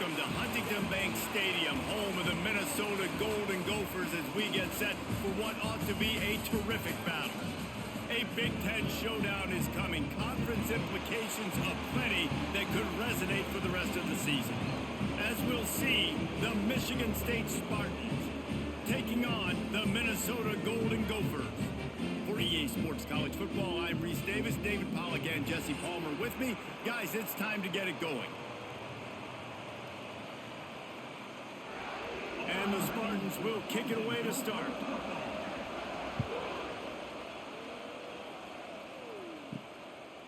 welcome to Huntington Bank Stadium, home of the Minnesota Golden Gophers, as we get set for what ought to be a terrific battle. A Big Ten showdown is coming. Conference implications aplenty that could resonate for the rest of the season. As we'll see, the Michigan State Spartans taking on the Minnesota Golden Gophers. For EA Sports College Football, I'm Reese Davis, David Pollack, and Jesse Palmer with me. Guys, it's time to get it going. And the Spartans will kick it away to start.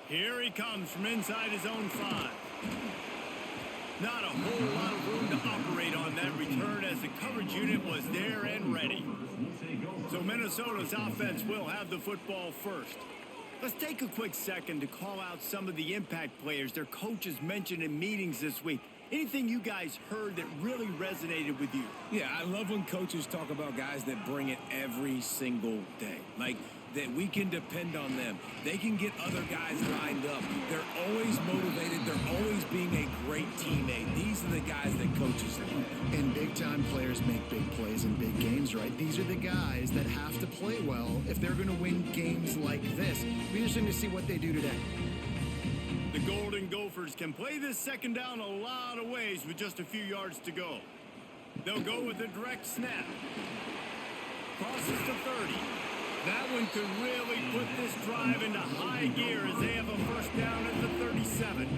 Here he comes from inside his own 5. Not a whole lot of room to operate on that return, as the coverage unit was there and ready. So Minnesota's offense will have the football first. Let's take a quick second to call out some of the impact players their coaches mentioned in meetings this week. Anything you guys heard that really resonated with you? Yeah, I love when coaches talk about guys that bring it every single day. Like, that we can depend on them. They can get other guys lined up. They're always motivated. They're always being a great teammate. These are the guys that coaches love. And big-time players make big plays in big games, right? These are the guys that have to play well if they're going to win games like this. Be interesting to see what they do today. The Golden Gophers can play this second down a lot of ways with just a few yards to go. They'll go with a direct snap. Crosses to 30. That one could really put this drive into high gear as they have a first down at the 37.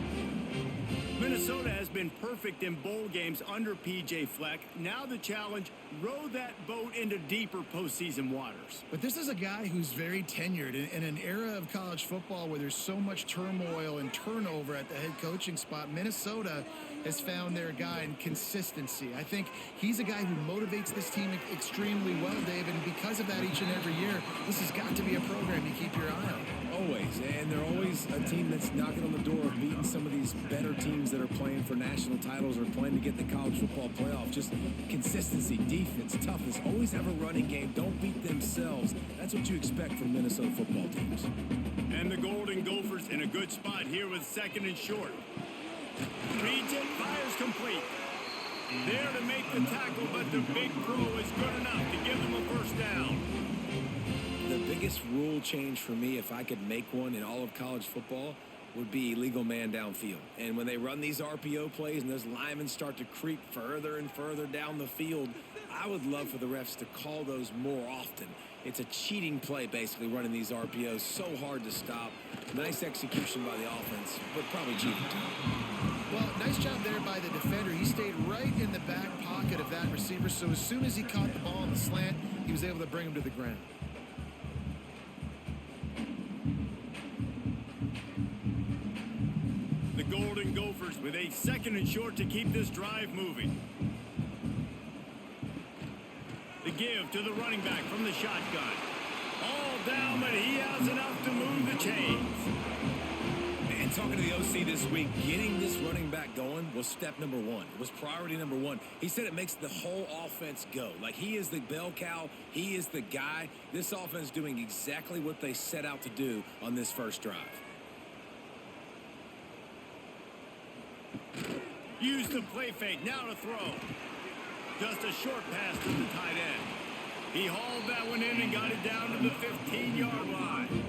Minnesota has been perfect in bowl games under P.J. Fleck. Now the challenge, row that boat into deeper postseason waters. But this is a guy who's very tenured in an era of college football where there's so much turmoil and turnover at the head coaching spot. Minnesota has found their guy in consistency. I think he's a guy who motivates this team extremely well, Dave, and because of that each and every year, this has got to be a program you keep your eye on. Always, and they're always a team that's knocking on the door of beating some of these better teams that are playing for national titles or playing to get the college football playoff. Just consistency, defense, toughness, always have a running game, don't beat themselves. That's what you expect from Minnesota football teams. And the Golden Gophers in a good spot here with second and short. Reads it, fires complete. There to make the tackle, but the big throw is good enough to give them a first down. The biggest rule change for me, if I could make one in all of college football, would be illegal man downfield. And when they run these RPO plays and those linemen start to creep further and further down the field, I would love for the refs to call those more often. It's a cheating play, basically, running these RPOs. So hard to stop. Nice execution by the offense, but probably cheating too. Well, nice job there by the defender. He stayed right in the back pocket of that receiver, so as soon as he caught the ball on the slant, he was able to bring him to the ground. The Golden Gophers with a second and short to keep this drive moving. The give to the running back from the shotgun. All down, but he has enough to move the chains. And talking to the OC this week, getting this running back going was step number one. It was priority number one. He said it makes the whole offense go. Like, he is the bell cow. He is the guy. This offense is doing exactly what they set out to do on this first drive. Use the play fake, now to throw. Just a short pass to the tight end. He hauled that one in and got it down to the 15-yard line.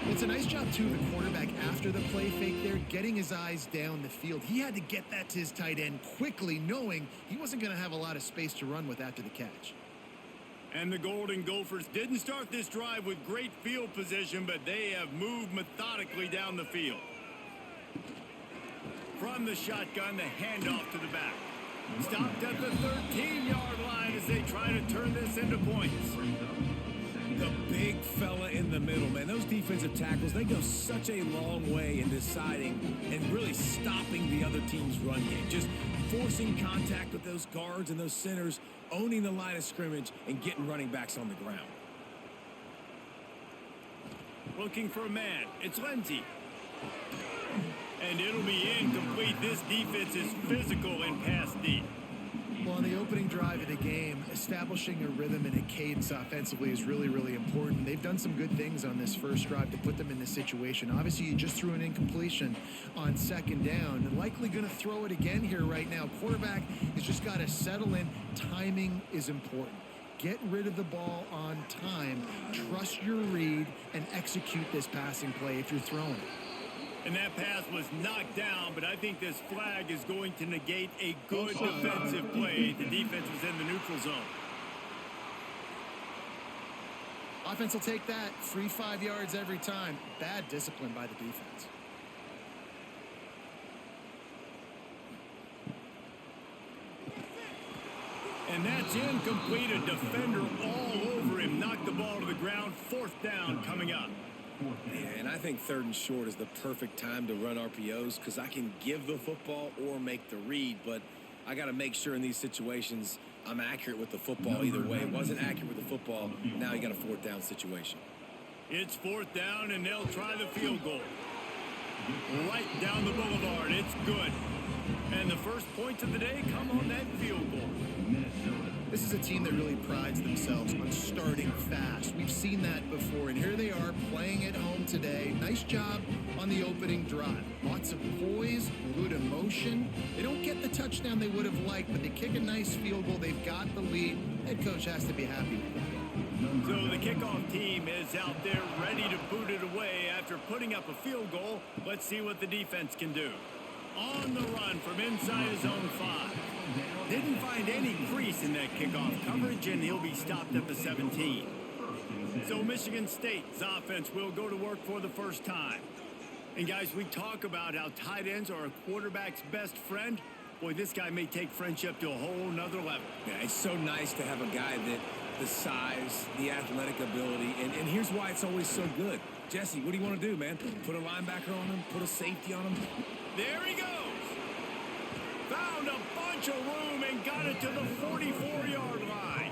It's a nice job, too, of the quarterback after the play fake there, getting his eyes down the field. He had to get that to his tight end quickly, knowing he wasn't going to have a lot of space to run with after the catch. And the Golden Gophers didn't start this drive with great field position, but they have moved methodically down the field. From the shotgun, the handoff to the back. Stopped at the 13-yard line as they try to turn this into points. The big fella in the middle, man. Those defensive tackles, they go such a long way in deciding and really stopping the other team's run game. Just forcing contact with those guards and those centers, owning the line of scrimmage, and getting running backs on the ground. Looking for a man. It's Lindsey. And it'll be incomplete. This defense is physical and pass deep. Well, on the opening drive of the game, establishing a rhythm and a cadence offensively is really, really important. They've done some good things on this first drive to put them in this situation. Obviously, you just threw an incompletion on second down, and likely going to throw it again here right now. Quarterback has just got to settle in. Timing is important. Get rid of the ball on time, trust your read, and execute this passing play if you're throwing it. And that pass was knocked down, but I think this flag is going to negate a good defensive play. The defense was in the neutral zone. Offense will take that. Free 5 yards every time. Bad discipline by the defense. And that's incomplete. A defender all over him. Knocked the ball to the ground. Fourth down coming up. Yeah, and I think third and short is the perfect time to run RPOs because I can give the football or make the read, but I got to make sure in these situations I'm accurate with the football either way. It wasn't accurate with the football. Now you got a fourth down situation. It's fourth down, and they'll try the field goal. Right down the boulevard. It's good. And the first points of the day come on that field goal. This is a team that really prides themselves on starting fast. We've seen that before, and here they are playing at home today. Nice job on the opening drive. Lots of poise, good emotion. They don't get the touchdown they would have liked, but they kick a nice field goal. They've got the lead. Head coach has to be happy with that. So the kickoff team is out there ready to boot it away after putting up a field goal. Let's see what the defense can do. On the run from inside his own 5. Didn't find any crease in that kickoff coverage, and he'll be stopped at the 17. So Michigan State's offense will go to work for the first time. And guys, we talk about how tight ends are a quarterback's best friend. Boy, this guy may take friendship to a whole nother level. Yeah, it's so nice to have a guy that the size, the athletic ability, and here's why it's always so good. Jesse, what do you want to do, man? Put a linebacker on him? Put a safety on him? There he goes. Found a bunch of room and got it to the 44-yard line.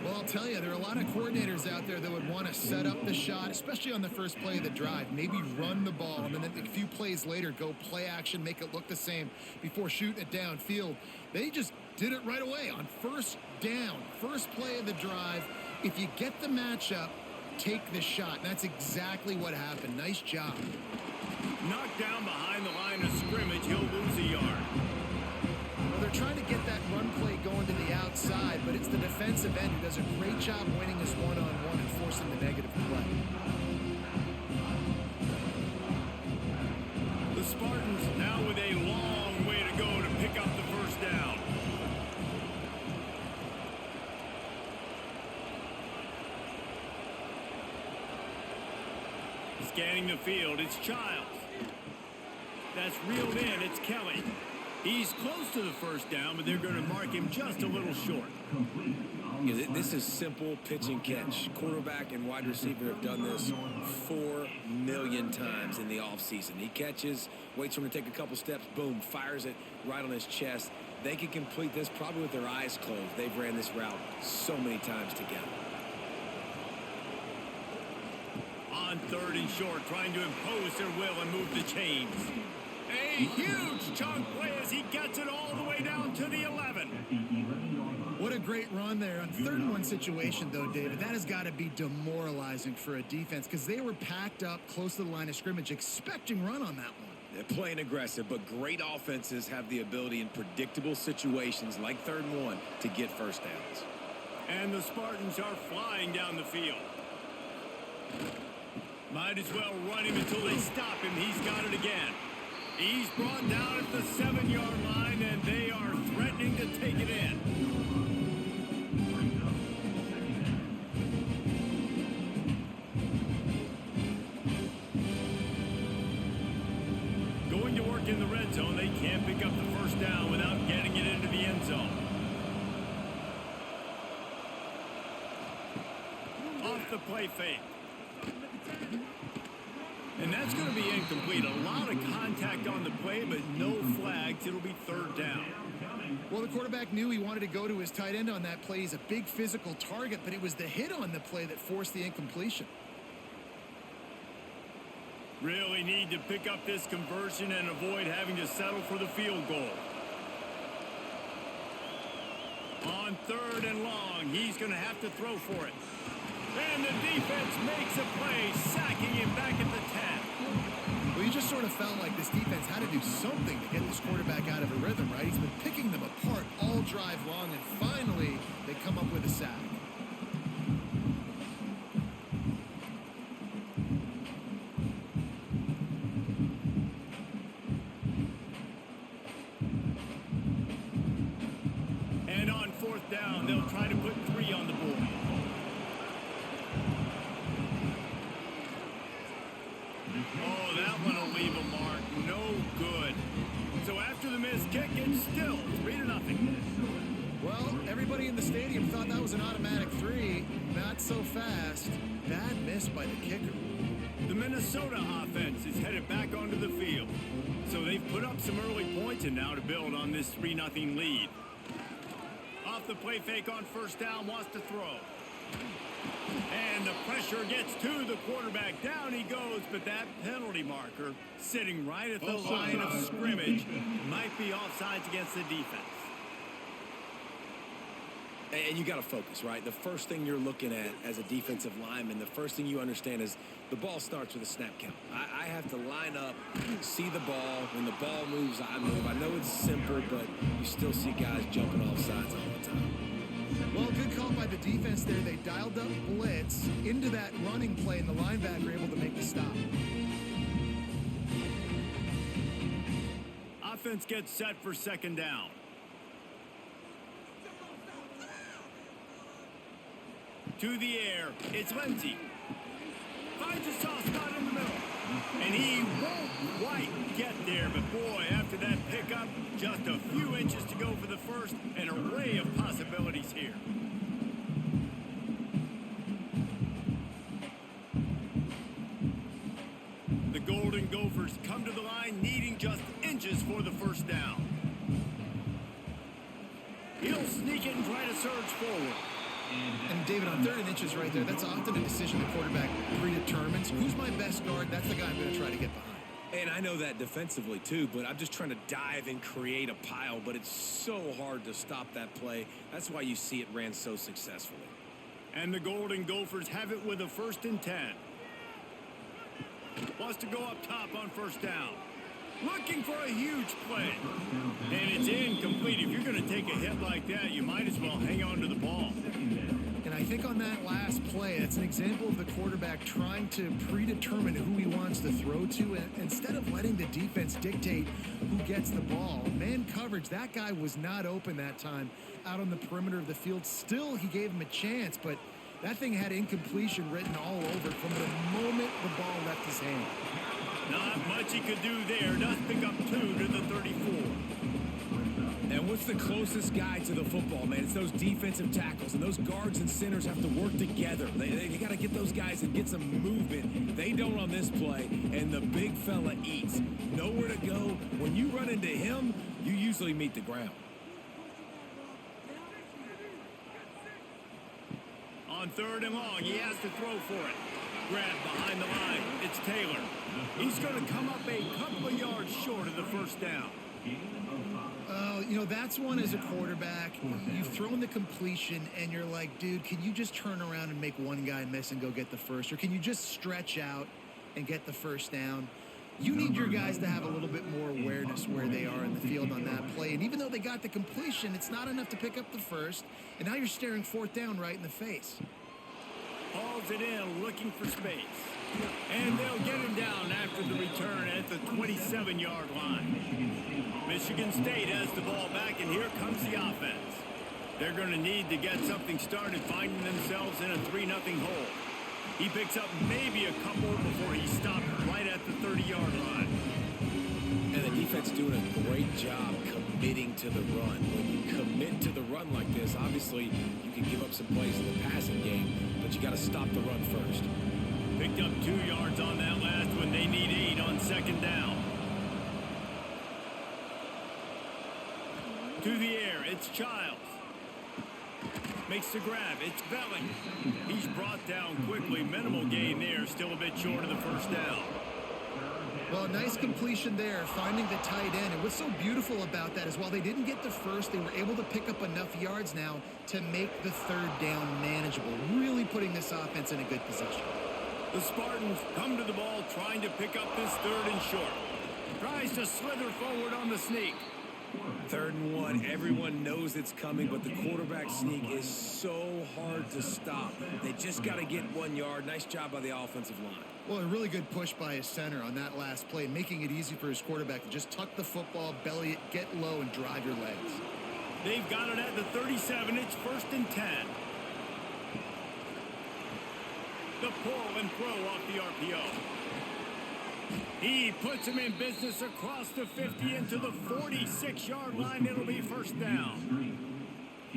Well, I'll tell you, there are a lot of coordinators out there that would want to set up the shot, especially on the first play of the drive. Maybe run the ball, and then a few plays later, go play action, make it look the same before shooting it downfield. They just did it right away on first down, first play of the drive. If you get the matchup, take the shot. And that's exactly what happened. Nice job. Knocked down behind the line of scrimmage. He'll lose a yard. Well, they're trying to get that run play going to the outside, but it's the defensive end who does a great job winning his one-on-one and forcing the negative play. The Spartans now with a long way to go to pick up the first down. Scanning the field, it's Childs. That's reeled in, it's Kelly. He's close to the first down, but they're going to mark him just a little short. Yeah, this is simple pitch and catch. Quarterback and wide receiver have done this 4 million times in the offseason. He catches, waits for him to take a couple steps, boom, fires it right on his chest. They can complete this probably with their eyes closed. They've ran this route so many times together. On third and short, trying to impose their will and move the chains. A huge chunk play as he gets it all the way down to the 11. What a great run there. On third and 1 situation, though, David, that has got to be demoralizing for a defense because they were packed up close to the line of scrimmage, expecting run on that one. They're playing aggressive, but great offenses have the ability in predictable situations like third and 1 to get first downs. And the Spartans are flying down the field. Might as well run him until they stop him. He's got it again. He's brought down at the 7-yard line, and they are threatening to take it in. Going to work in the red zone. They can't pick up the first down without getting it into the end zone. Off the play fake. And that's going to be incomplete. A lot of contact on the play, but no flags. It'll be third down. Well, the quarterback knew he wanted to go to his tight end on that play. He's a big physical target, but it was the hit on the play that forced the incompletion. Really need to pick up this conversion and avoid having to settle for the field goal. On 3rd and long, he's going to have to throw for it. And the defense makes a play, sacking him back at the 10. Well, you just sort of felt like this defense had to do something to get this quarterback out of a rhythm, right? He's been picking them apart all drive long, and finally they come up with a sack. And on 4th down, they'll try to put 3 on the board. Oh, that one will leave a mark. No good. So after the missed kick, it's still 3-0. Well, everybody in the stadium thought that was an automatic 3. Not so fast. Bad miss by the kicker. The Minnesota offense is headed back onto the field. So they've put up some early points, and now to build on this 3-0 lead. Off the play fake on 1st down, wants to throw. And the pressure gets to the quarterback. Down he goes, but that penalty marker sitting right at the line of scrimmage might be offsides against the defense. And you got to focus, right? The first thing you're looking at as a defensive lineman, the first thing you understand is the ball starts with a snap count. I have to line up, see the ball. When the ball moves, I move. I know it's simple, but you still see guys jumping off sides all the time. Well, good call by the defense there. They dialed up blitz into that running play, and the linebacker able to make the stop. Offense gets set for 2nd down. To the air, it's Lindsey. Finds a soft spot in the middle. And he won't quite get there, but boy, after that pickup, just a few inches to go for the first. An array of possibilities here. The Golden Gophers come to the line needing just inches for the 1st down. He'll sneak it and try to surge forward. And David, on 3rd and inches right there, that's often a decision the quarterback predetermines. Who's my best guard? That's the guy I'm going to try to get behind. And I know that defensively, too, but I'm just trying to dive and create a pile, but it's so hard to stop that play. That's why you see it ran so successfully. And the Golden Gophers have it with a 1st and 10. Wants to go up top on 1st down. Looking for a huge play. And it's incomplete. If you're going to take a hit like that, you might as well hang on to the ball. And I think on that last play, that's an example of the quarterback trying to predetermine who he wants to throw to. And instead of letting the defense dictate who gets the ball, man coverage, that guy was not open that time out on the perimeter of the field. Still, he gave him a chance, but that thing had incompletion written all over it from the moment the ball left his hand. Not much he could do there. Does pick up 2 to the 34. And what's the closest guy to the football, man? It's those defensive tackles, and those guards and centers have to work together. They got to get those guys and get some movement. They don't on this play, and the big fella eats. Nowhere to go. When you run into him, you usually meet the ground. On 3rd and long, he has to throw for it. Grab behind the line. It's Taylor. He's going to come up a couple of yards short of the 1st down. You know, that's one as a quarterback. You've thrown the completion, and you're like, dude, can you just turn around and make one guy miss and go get the first? Or can you just stretch out and get the 1st down? You need your guys to have a little bit more awareness where they are in the field on that play. And even though they got the completion, it's not enough to pick up the first. And now you're staring 4th down right in the face. Hauls it in, looking for space. And they'll get him down after the return at the 27-yard line. Michigan State has the ball back, and here comes the offense. They're going to need to get something started, finding themselves in a 3-0 hole. He picks up maybe a couple before he stopped right at the 30-yard line. And the defense doing a great job committing to the run. When you commit to the run like this, obviously you can give up some plays in the passing game, but you got to stop the run first. Picked up 2 yards on that last one. They need 8 on 2nd down. To the air, it's Childs. Makes the grab, it's Belling. He's brought down quickly. Minimal gain there, still a bit short of the 1st down. Well, a nice completion there, finding the tight end. And what's so beautiful about that is while they didn't get the first, they were able to pick up enough yards now to make the third down manageable, really putting this offense in a good position. The Spartans come to the ball trying to pick up this 3rd and short. Tries to slither forward on the sneak. 3rd and 1, everyone knows it's coming, but the quarterback sneak is so hard to stop. They just got to get 1 yard. Nice job by the offensive line. Well, a really good push by his center on that last play, making it easy for his quarterback to just tuck the football, belly it, get low, and drive your legs. They've got it at the 37. It's 1st and 10. The pull and throw off the RPO. He puts him in business across the 50 into the 46-yard line. It'll be 1st down.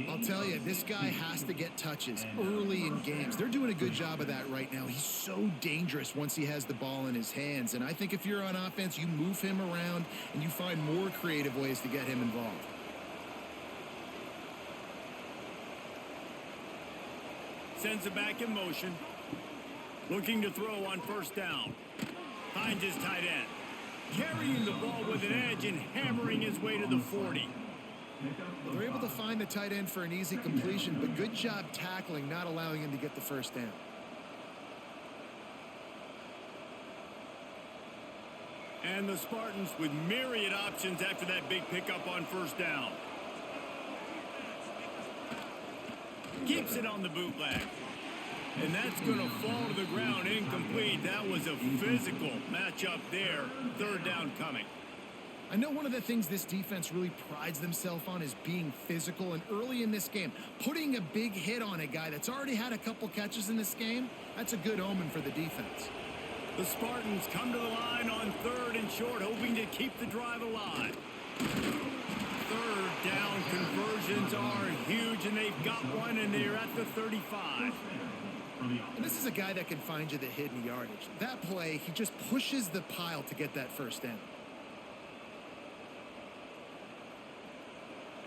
I'll tell you, this guy has to get touches early in games. They're doing a good job of that right now. He's so dangerous once he has the ball in his hands. And I think if you're on offense, you move him around and you find more creative ways to get him involved. Sends it back in motion. Looking to throw on 1st down. Finds his tight end. Carrying the ball with an edge and hammering his way to the 40. They're able to find the tight end for an easy completion, but good job tackling, not allowing him to get the 1st down. And the Spartans with myriad options after that big pickup on 1st down. Keeps it on the bootleg. And that's going to fall to the ground incomplete. That was a physical matchup there. 3rd down coming. I know one of the things this defense really prides themselves on is being physical, and early in this game, putting a big hit on a guy that's already had a couple catches in this game, that's a good omen for the defense. The Spartans come to the line on 3rd and short, hoping to keep the drive alive. 3rd down conversions are huge, and they've got one, and they're at the 35. And this is a guy that can find you the hidden yardage. That play, he just pushes the pile to get that 1st down.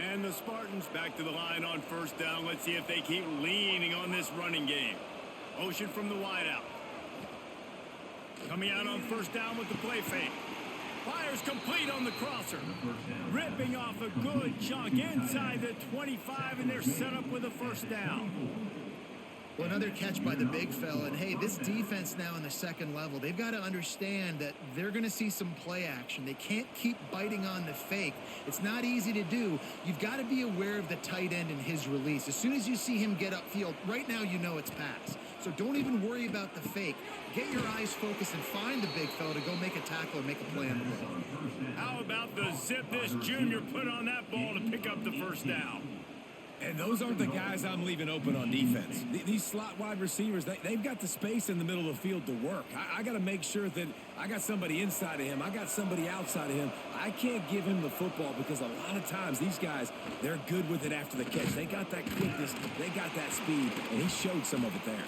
And the Spartans back to the line on 1st down. Let's see if they keep leaning on this running game. Motion from the wideout. Coming out on 1st down with the play fake. Fires complete on the crosser. Ripping off a good chunk inside the 25, and they're set up with a 1st down. Well, another catch by the big fella. And, hey, this defense now in the 2nd level, they've got to understand that they're going to see some play action. They can't keep biting on the fake. It's not easy to do. You've got to be aware of the tight end and his release. As soon as you see him get upfield, right now you know it's pass. So don't even worry about the fake. Get your eyes focused and find the big fella to go make a tackle or make a play on the ball. How about the zip this junior put on that ball to pick up the 1st down? And those aren't the guys I'm leaving open on defense. These slot wide receivers, they've got the space in the middle of the field to work. I got to make sure that I got somebody inside of him. I got somebody outside of him. I can't give him the football because a lot of times these guys, they're good with it after the catch. They got that quickness. They got that speed, and he showed some of it there.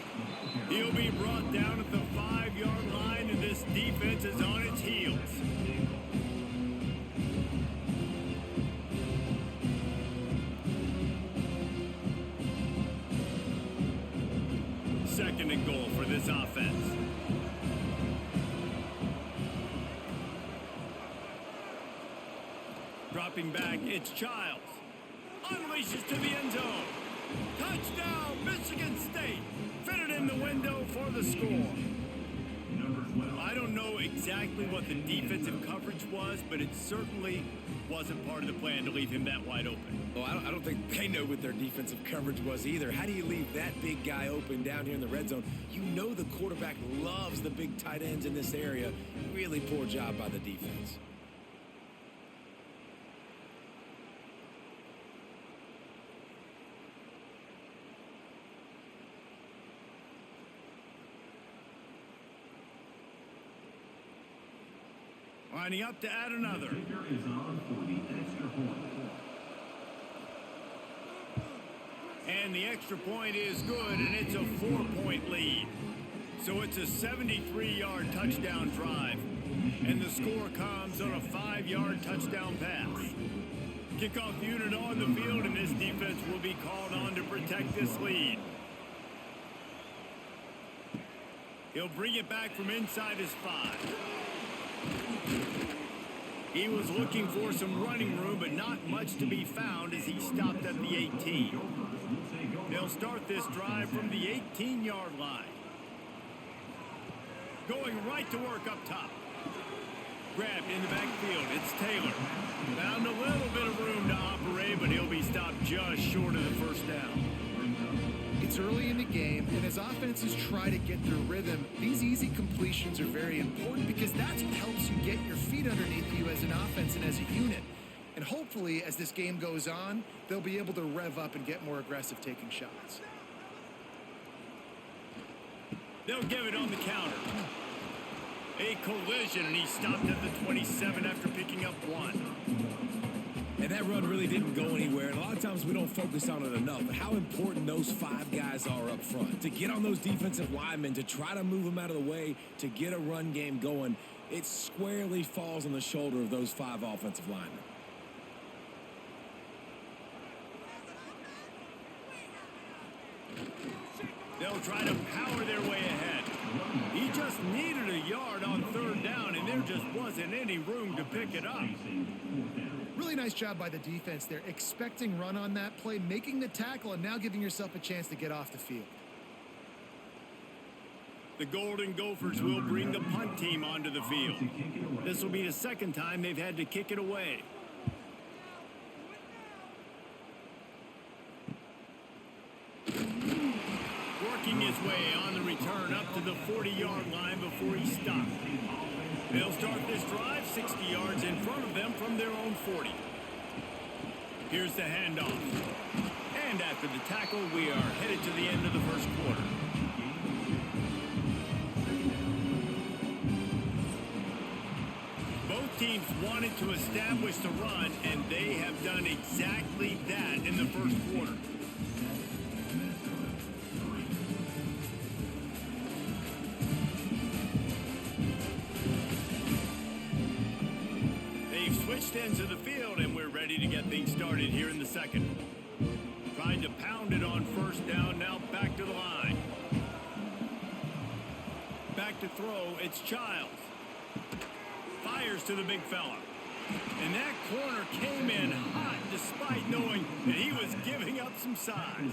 He'll be brought down at the 5-yard line, and this defense is on its heels. Second and goal for this offense. Dropping back, it's Childs. Unleashes to the end zone. Touchdown, Michigan State. Fitted in the window for the score. I don't know exactly what the defensive coverage was, but it certainly wasn't part of the plan to leave him that wide open. Well, I don't think they know what their defensive coverage was either. How do you leave that big guy open down here in the red zone? You know the quarterback loves the big tight ends in this area. Really poor job by the defense. Lining up to add another. And the extra point is good, and it's a 4-point lead. So it's a 73-yard touchdown drive. And the score comes on a 5-yard touchdown pass. Kickoff unit on the field, and this defense will be called on to protect this lead. He'll bring it back from inside his 5. He was looking for some running room, but not much to be found as he stopped at the 18. They'll start this drive from the 18-yard line. Going right to work up top. Grabbed in the backfield. It's Taylor. Found a little bit of room to operate, but he'll be stopped just short of the first down. It's early in the game, and as offenses try to get their rhythm, these easy completions are very important because that's what helps you get your feet underneath you as an offense and as a unit. And hopefully, as this game goes on, they'll be able to rev up and get more aggressive taking shots. They'll give it on the counter. A collision, and he stopped at the 27 after picking up 1. And that run really didn't go anywhere. And a lot of times we don't focus on it enough. But how important those 5 guys are up front. To get on those defensive linemen, to try to move them out of the way, to get a run game going, it squarely falls on the shoulder of those 5 offensive linemen. They'll try to power their way ahead. He just needed a yard on 3rd down, and there just wasn't any room to pick it up. Really nice job by the defense there, expecting run on that play, making the tackle, and now giving yourself a chance to get off the field. The Golden Gophers will bring the punt team onto the field. This will be the 2nd time they've had to kick it away. Working his way on the return up to the 40-yard line before he stopped. They'll start this drive 60 yards in front of them from their own 40. Here's the handoff. And after the tackle, we are headed to the end of the first quarter. Both teams wanted to establish the run, and they have done exactly that in the first quarter. Switched ends of the field, and we're ready to get things started here in the 2nd. Trying to pound it on 1st down, now back to the line. Back to throw, it's Childs. Fires to the big fella. And that corner came in hot despite knowing that he was giving up some size.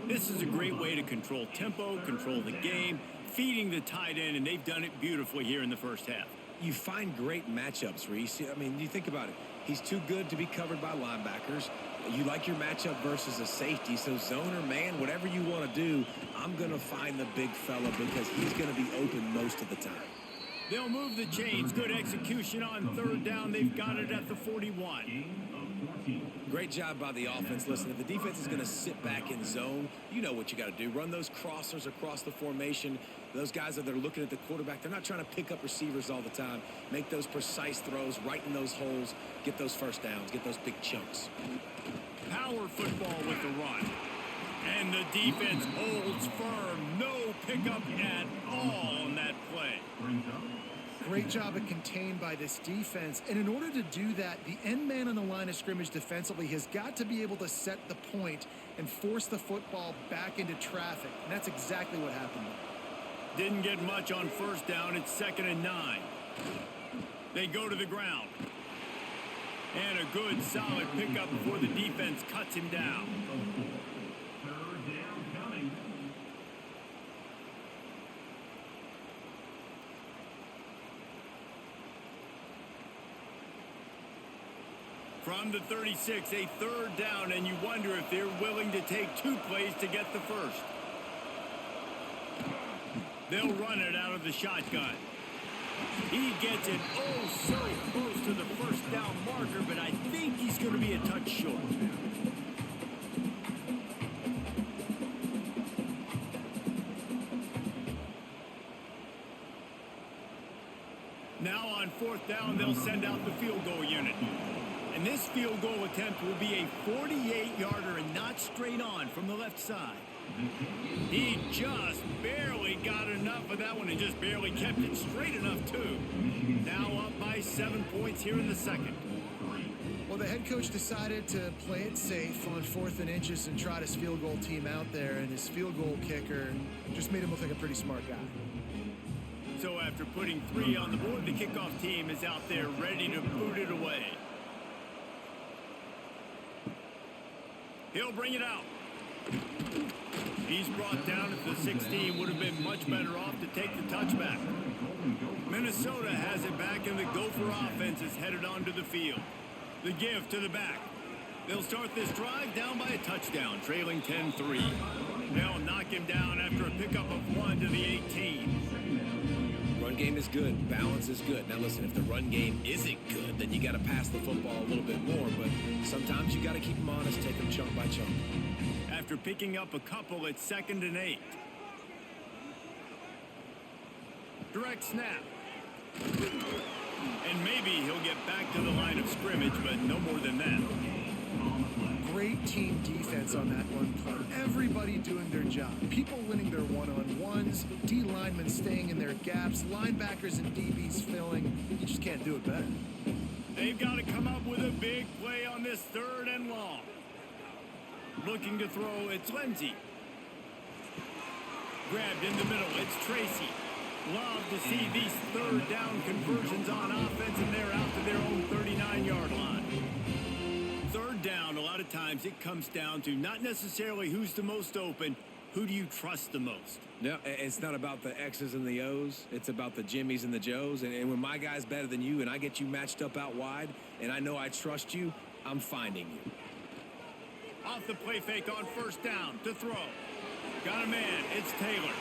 This is a great way to control tempo, control the game, feeding the tight end, and they've done it beautifully here in the first half. You find great matchups, Reese. I mean, you think about it. He's too good to be covered by linebackers. You like your matchup versus a safety, so zone or man, whatever you want to do, I'm going to find the big fella because he's going to be open most of the time. They'll move the chains. Good execution on 3rd down. They've got it at the 41. Great job by the offense. Listen, if the defense is going to sit back in zone, you know what you got to do. Run those crossers across the formation. Those guys that are looking at the quarterback, they're not trying to pick up receivers all the time. Make those precise throws, right in those holes, get those first downs, get those big chunks. Power football with the run. And the defense holds firm. No pickup at all on that play. Great job of contained by this defense. And in order to do that, the end man on the line of scrimmage defensively has got to be able to set the point and force the football back into traffic. And that's exactly what happened. Didn't get much on 1st down. It's 2nd and 9. They go to the ground. And a good, solid pickup before the defense cuts him down. From the 36, a 3rd down, and you wonder if they're willing to take 2 plays to get the first. They'll run it out of the shotgun. He gets it oh so close to the 1st down marker, but I think he's going to be a touch short. Now on 4th down, they'll send out the field goal unit. And this field goal attempt will be a 48-yarder and not straight on from the left side. He just barely got enough of that one and just barely kept it straight enough, too. Now up by 7 points here in the 2nd. Well, the head coach decided to play it safe on 4th and inches and trot his field goal team out there, and his field goal kicker just made him look like a pretty smart guy. So after putting 3 on the board, the kickoff team is out there ready to boot it away. He'll bring it out. He's brought down at the 16. Would have been much better off to take the touchback. Minnesota has it back, and the Gopher offense is headed onto the field. The give to the back. They'll start this drive down by a touchdown, trailing 10-3. They'll knock him down after a pickup of 1 to the 18. Run game is good. Balance is good. Now listen, if the run game isn't good, then you got to pass the football a little bit more. But sometimes you got to keep them honest, take them chunk by chunk. After picking up a couple, it's 2nd and 8. Direct snap. And maybe he'll get back to the line of scrimmage, but no more than that. Great team defense on that one play. Everybody doing their job. People winning their one-on-ones, D linemen staying in their gaps, linebackers and DBs filling. You just can't do it better. They've got to come up with a big play on this 3rd and long. Looking to throw, it's Lindsey. Grabbed in the middle, it's Tracy. Love to see these 3rd down conversions on offense, and they're out to their own 39-yard line. 3rd down, a lot of times it comes down to not necessarily who's the most open, who do you trust the most? No, it's not about the X's and the O's. It's about the Jimmys and the Joes. And when my guy's better than you and I get you matched up out wide and I know I trust you, I'm finding you. Off the play fake on 1st down to throw. Got a man, it's Taylor.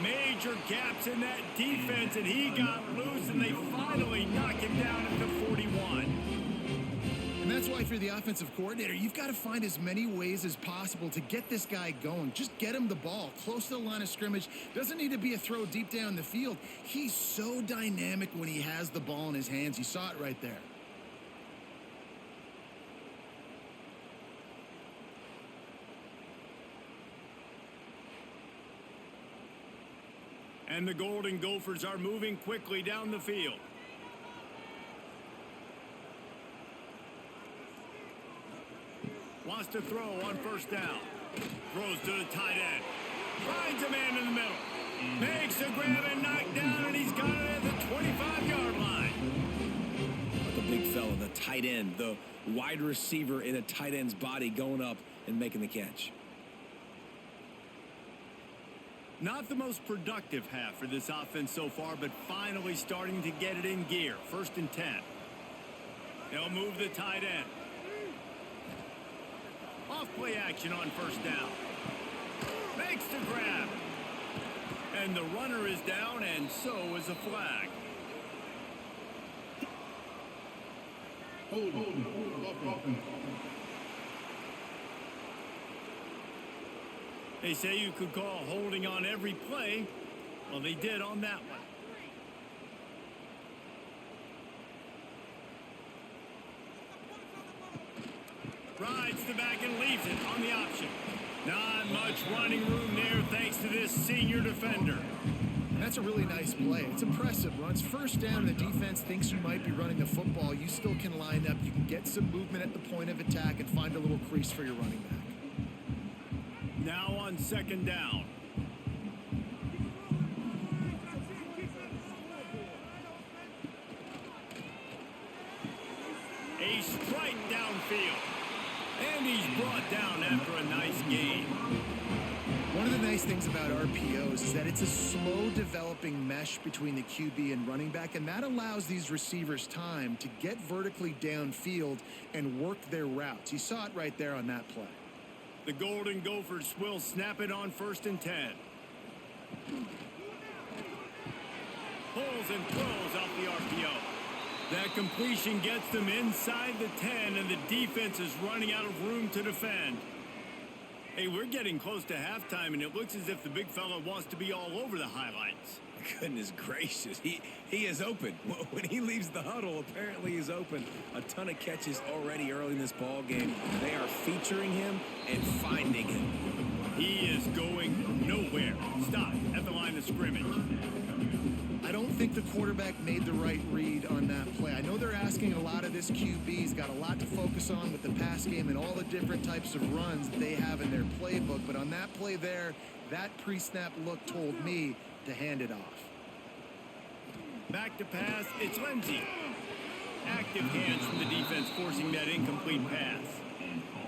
Major gaps in that defense, and he got loose, and they finally knock him down at the 41. And that's why if you're the offensive coordinator, you've got to find as many ways as possible to get this guy going. Just get him the ball close to the line of scrimmage. Doesn't need to be a throw deep down the field. He's so dynamic when he has the ball in his hands. You saw it right there. And the Golden Gophers are moving quickly down the field. Wants to throw on 1st down. Throws to the tight end. Finds a man in the middle. Makes a grab and knocked down, and he's got it at the 25-yard line. The big fella, the tight end, the wide receiver in a tight end's body going up and making the catch. Not the most productive half for this offense so far, but finally starting to get it in gear. 1st and 10. They'll move the tight end. Off play action on 1st down. Makes the grab. And the runner is down, and so is a flag. Hold. They say you could call holding on every play. Well, they did on that one. Rides the back and leaves it on the option. Not much running room there thanks to this senior defender. That's a really nice play. It's impressive. Runs 1st down, and the defense thinks you might be running the football. You still can line up. You can get some movement at the point of attack and find a little crease for your running back. Now on 2nd down. A strike downfield. And he's brought down after a nice gain. One of the nice things about RPOs is that it's a slow developing mesh between the QB and running back, and that allows these receivers time to get vertically downfield and work their routes. You saw it right there on that play. The Golden Gophers will snap it on 1st and 10. Pulls and throws off the RPO. That completion gets them inside the 10, and the defense is running out of room to defend. Hey, we're getting close to halftime, and it looks as if the big fella wants to be all over the highlights. Goodness gracious, he is open. When he leaves the huddle, apparently he's open. A ton of catches already early in this ball game. They are featuring him and finding him. He is going nowhere. Stop at the line of scrimmage. I don't think the quarterback made the right read on that play. I know they're asking a lot of this QB. He's got a lot to focus on with the pass game and all the different types of runs that they have in their playbook. But on that play there, that pre-snap look told me to hand it off. Back to pass, it's Lindsey. Active hands from the defense forcing that incomplete pass.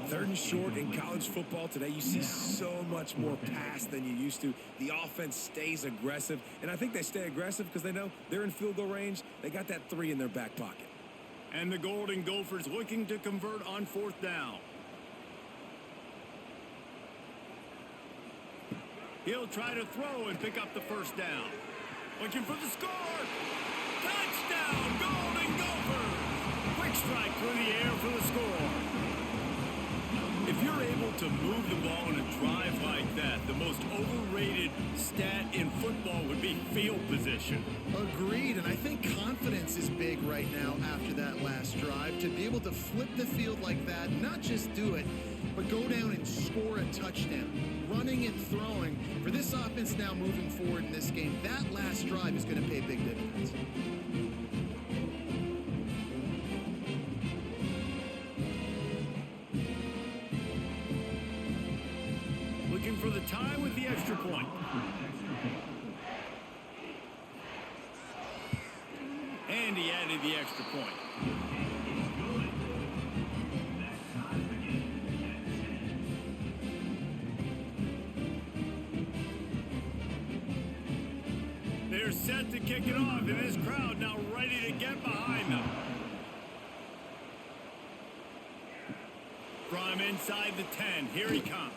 3rd and short in college football today, you see so much more pass than you used to. The offense stays aggressive, and I think they stay aggressive because they know they're in field goal range. They got that 3 in their back pocket. And the Golden Gophers looking to convert on 4th down. He'll try to throw and pick up the 1st down. Looking for the score. Touchdown, Golden Gophers! Quick strike through the air for the score. If you're able to move the ball in a drive like that, the most overrated stat in football would be field position. Agreed, and I think confidence is big right now after that last drive. To be able to flip the field like that, not just do it, but go down and score a touchdown. Running and throwing. For this offense now moving forward in this game, that last drive is going to pay big dividends. Looking for the tie with the extra point. And he added the extra point. They're set to kick it off, and this crowd now ready to get behind them. From inside the 10, here he comes.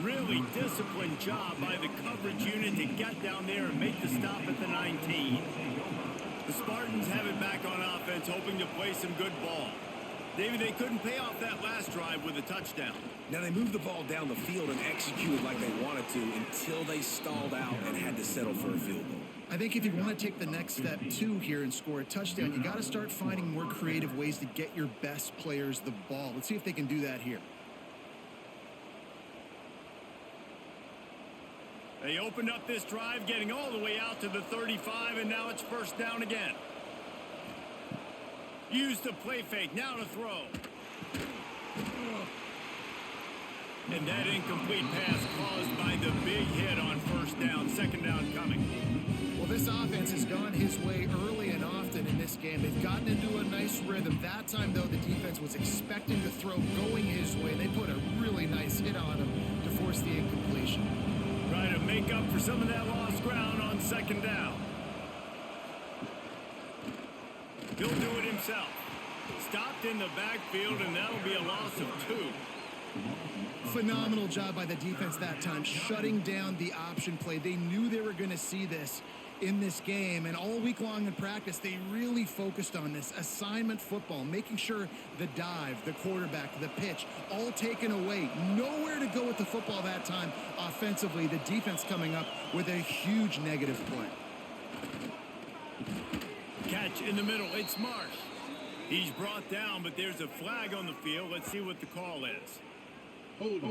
Really disciplined job by the coverage unit to get down there and make the stop at the 19. The Spartans have it back on offense, hoping to play some good ball. David, they couldn't pay off that last drive with a touchdown. Now, they moved the ball down the field and executed like they wanted to until they stalled out and had to settle for a field goal. I think if you want to take the next step, too, here and score a touchdown, you got to start finding more creative ways to get your best players the ball. Let's see if they can do that here. They opened up this drive, getting all the way out to the 35, and now it's 1st down again. Used the play fake, now to throw. And that incomplete pass caused by the big hit on 1st down, 2nd down coming. Well, this offense has gone his way early and often in this game. They've gotten into a nice rhythm. That time, though, the defense was expecting the throw going his way. They put a really nice hit on him to force the incompletion. Try to make up for some of that lost ground on 2nd down. He'll do it himself. Stopped in the backfield, and that'll be a loss of 2. Phenomenal job by the defense that time, shutting down the option play. They knew they were going to see this in this game, and all week long in practice, they really focused on this assignment football, making sure the dive, the quarterback, the pitch, all taken away. Nowhere to go with the football that time offensively. The defense coming up with a huge negative play. Catch in the middle. It's Marsh. He's brought down, but there's a flag on the field. Let's see what the call is. Hold.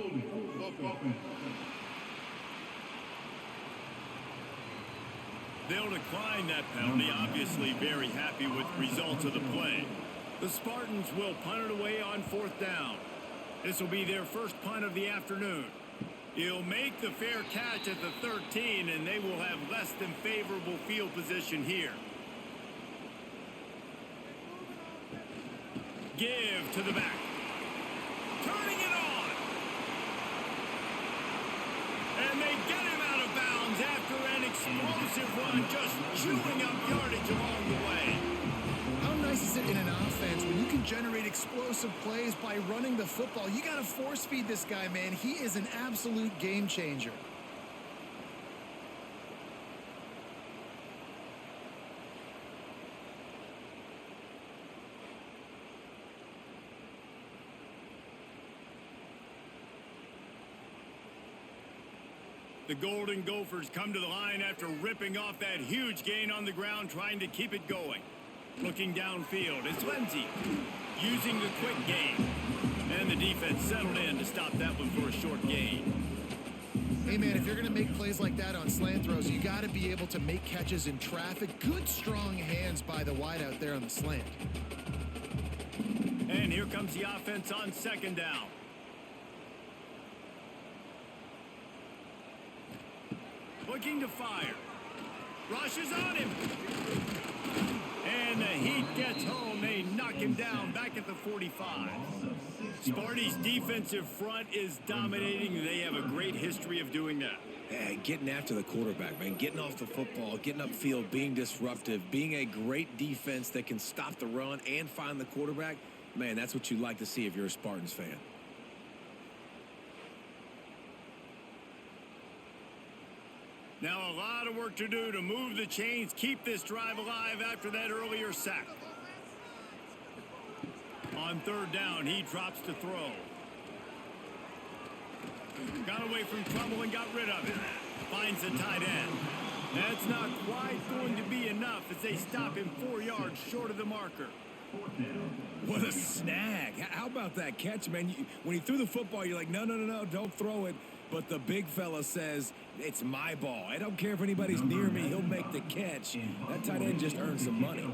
They'll decline that penalty, obviously very happy with the results of the play. The Spartans will punt it away on 4th down. This will be their first punt of the afternoon. He'll make the fair catch at the 13, and they will have less than favorable field position here. Give to the back. Turning it on. And they get him out of bounds after an explosive run, just chewing up yardage along the way. How nice is it in an offense when you can generate explosive plays by running the football? You got to force feed this guy, man. He is an absolute game changer. The Golden Gophers come to the line after ripping off that huge gain on the ground, trying to keep it going. Looking downfield, it's Lindsey using the quick game. And the defense settled in to stop that one for a short gain. Hey, man, if you're going to make plays like that on slant throws, you got to be able to make catches in traffic. Good, strong hands by the wideout there on the slant. And here comes the offense on 2nd down. looking to fire. Rushes on him. And the heat gets home. They knock him down back at the 45. Sparty's defensive front is dominating. They have a great history of doing that. Yeah, getting after the quarterback, man. Getting off the football, getting upfield, being disruptive, being a great defense that can stop the run and find the quarterback. Man, that's what you like to see if you're a Spartans fan. Now a lot of work to do to move the chains, keep this drive alive after that earlier sack. On third down, he drops to throw. Got away from trouble and got rid of it. Finds the tight end. That's not quite going to be enough as they stop him 4 yards short of the marker. What a snag. How about that catch, man? When he threw the football, you're like, no, don't throw it. But the big fella says, it's my ball. I don't care if anybody's near me. He'll make the catch. That tight end just earned some money.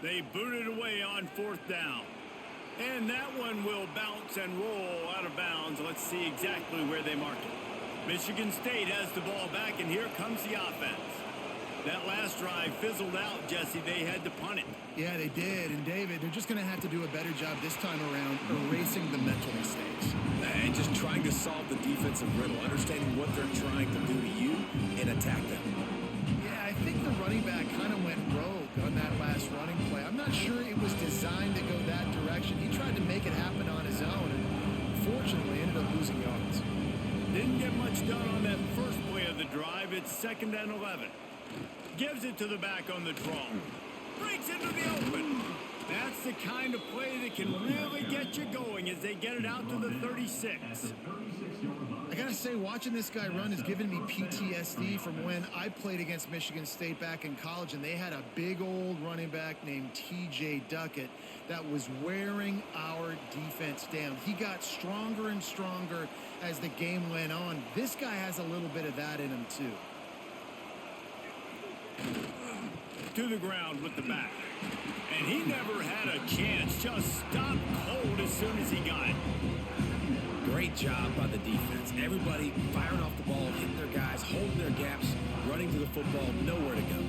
They boot it away on fourth down. And that one will bounce and roll out of bounds. Let's see exactly where they mark it. Michigan State has the ball back, and here comes the offense. That last drive fizzled out, Jesse. They had to punt it. Yeah, they did. And, David, they're just going to have to do a better job this time around erasing the mental mistakes. And just trying to solve the defensive riddle, understanding what they're trying to do to you and attack them. Yeah, I think the running back kind of went rogue on that last running play. I'm not sure it was designed to go that direction. He tried to make it happen on his own and, fortunately, ended up losing yards. Didn't get much done on that first play of the drive. It's 2nd and 11. Gives it to the back on the draw. Breaks into the open. That's the kind of play that can really get you going as they get it out to the 36. I got to say, watching this guy run has given me PTSD from when I played against Michigan State back in college, and they had a big old running back named T.J. Duckett that was wearing our defense down. He got stronger and stronger as the game went on. This guy has a little bit of that in him, too. To the ground with the back. And he never had a chance. Just stopped cold as soon as he got it. Great job by the defense. Everybody firing off the ball, hitting their guys, holding their gaps, running to the football, nowhere to go.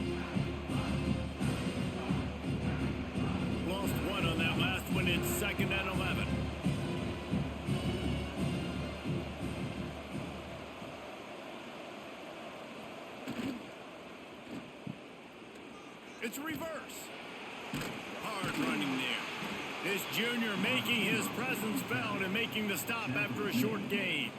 Lost one on that last one. It's 2nd and 11. It's reverse. Hard running there. This junior making his presence felt and making the stop after a short gain.